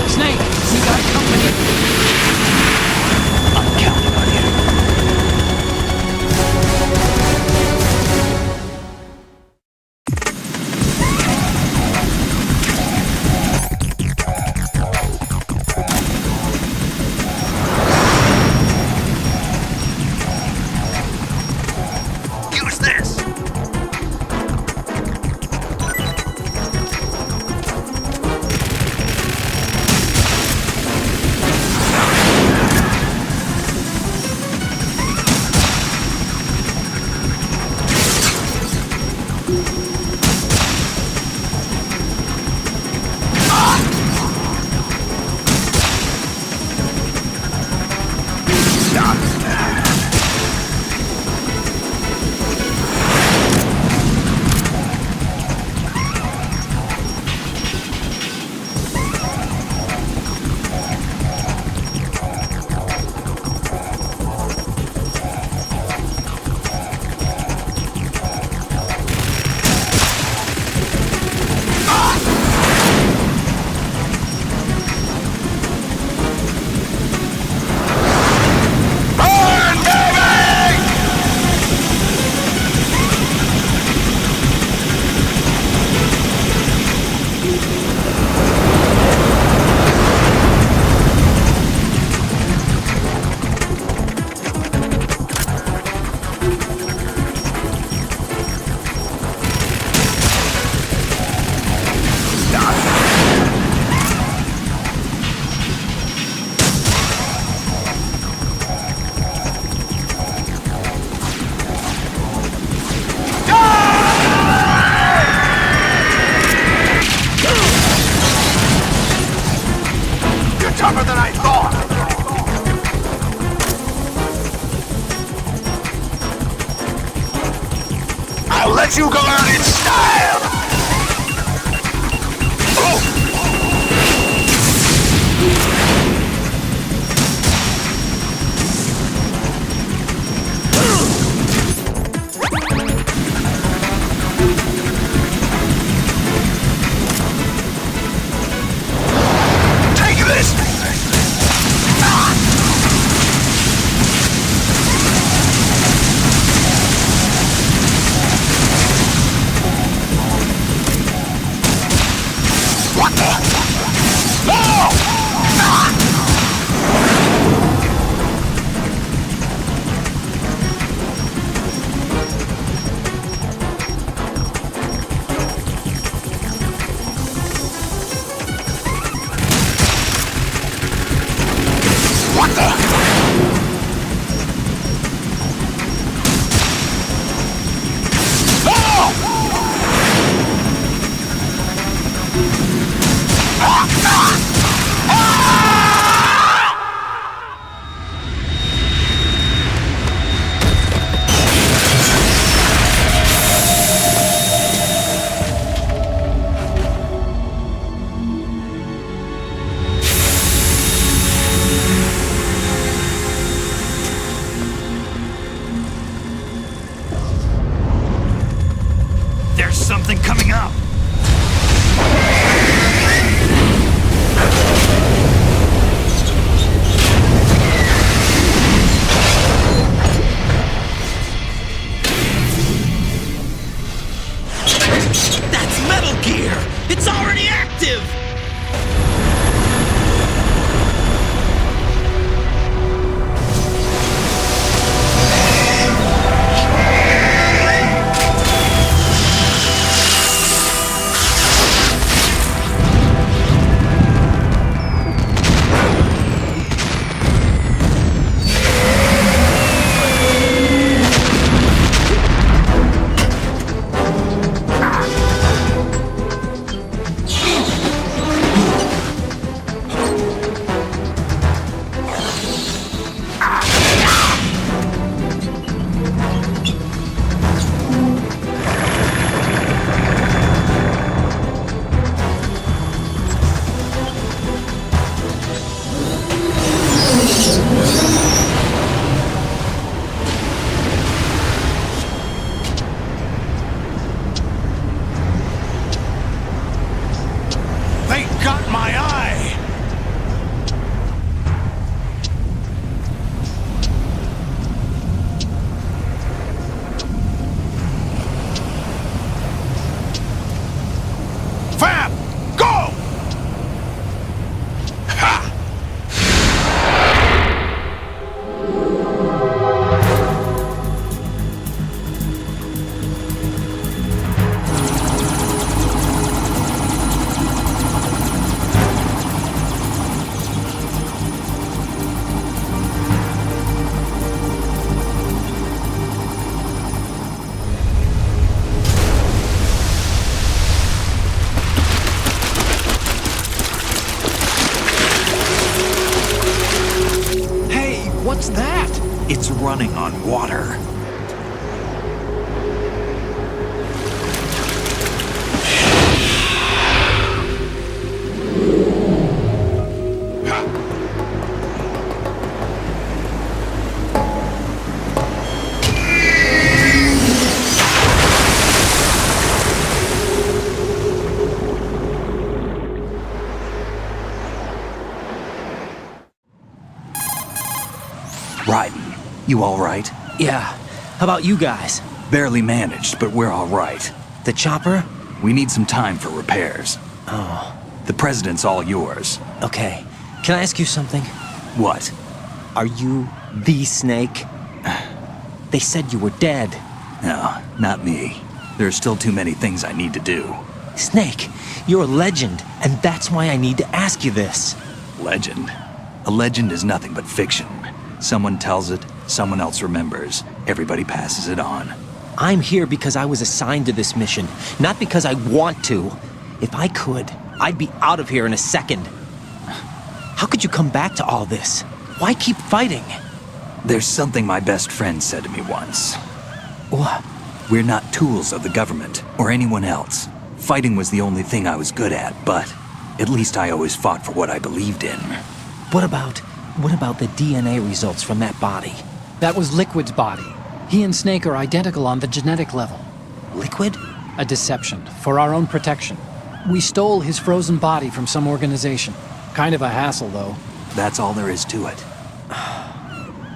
Snake, we got company. I'm counting on you. Use this! Tougher than I thought! I'll let you go out in style! Take this! What the? No! What the? There's something coming up! That's Metal Gear! It's already active! running on water. Raiden, you all right? Yeah. How about you guys? Barely managed, but we're all right. The chopper? We need some time for repairs. Oh. The president's all yours. Okay. Can I ask you something? What? Are you the Snake? They said you were dead. No, not me. There are still too many things I need to do. Snake, you're a legend, and that's why I need to ask you this. Legend? A legend is nothing but fiction. Someone tells it, someone else remembers. Everybody passes it on. I'm here because I was assigned to this mission, not because I want to. If I could, I'd be out of here in a second. How could you come back to all this? Why keep fighting? There's something my best friend said to me once. What? We're not tools of the government or anyone else. Fighting was the only thing I was good at, but at least I always fought for what I believed in. What about the DNA results from that body? That was Liquid's body. He and Snake are identical on the genetic level. Liquid? A deception, for our own protection. We stole his frozen body from some organization. Kind of a hassle, though. That's all there is to it.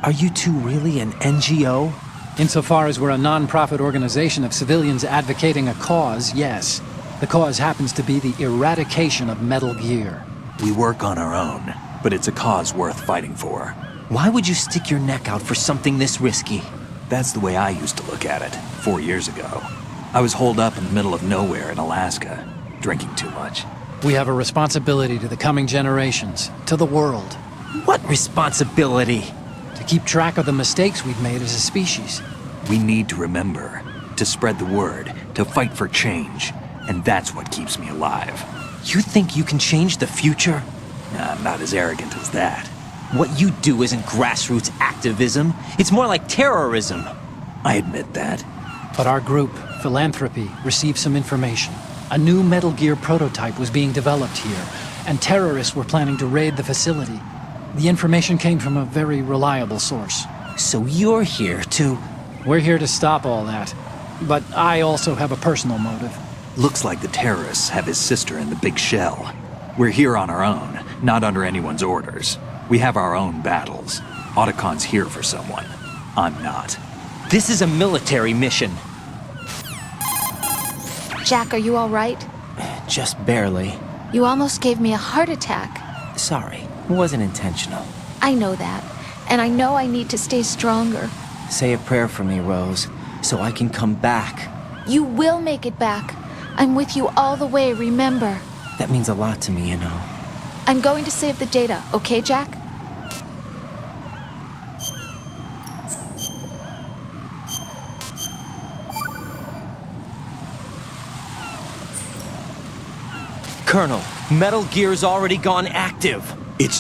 Are you two really an NGO? Insofar as we're a non-profit organization of civilians advocating a cause, yes. The cause happens to be the eradication of Metal Gear. We work on our own, but it's a cause worth fighting for. Why would you stick your neck out for something this risky? That's the way I used to look at it, 4 years ago. I was holed up in the middle of nowhere in Alaska, drinking too much. We have a responsibility to the coming generations, to the world. What responsibility? To keep track of the mistakes we've made as a species. We need to remember, to spread the word, to fight for change, and that's what keeps me alive. You think you can change the future? I'm not as arrogant as that. What you do isn't grassroots activism. It's more like terrorism. I admit that. But our group, Philanthropy, received some information. A new Metal Gear prototype was being developed here, and terrorists were planning to raid the facility. The information came from a very reliable source. So you're here to... We're here to stop all that. But I also have a personal motive. Looks like the terrorists have his sister in the big shell. We're here on our own, not under anyone's orders. We have our own battles. Otacon's here for someone. I'm not. This is a military mission. Jack, are you all right? Just barely. You almost gave me a heart attack. Sorry, it wasn't intentional. I know that, and I know I need to stay stronger. Say a prayer for me, Rose, so I can come back. You will make it back. I'm with you all the way, remember? That means a lot to me, you know. I'm going to save the data, okay, Jack? Colonel, Metal Gear's already gone active. It's not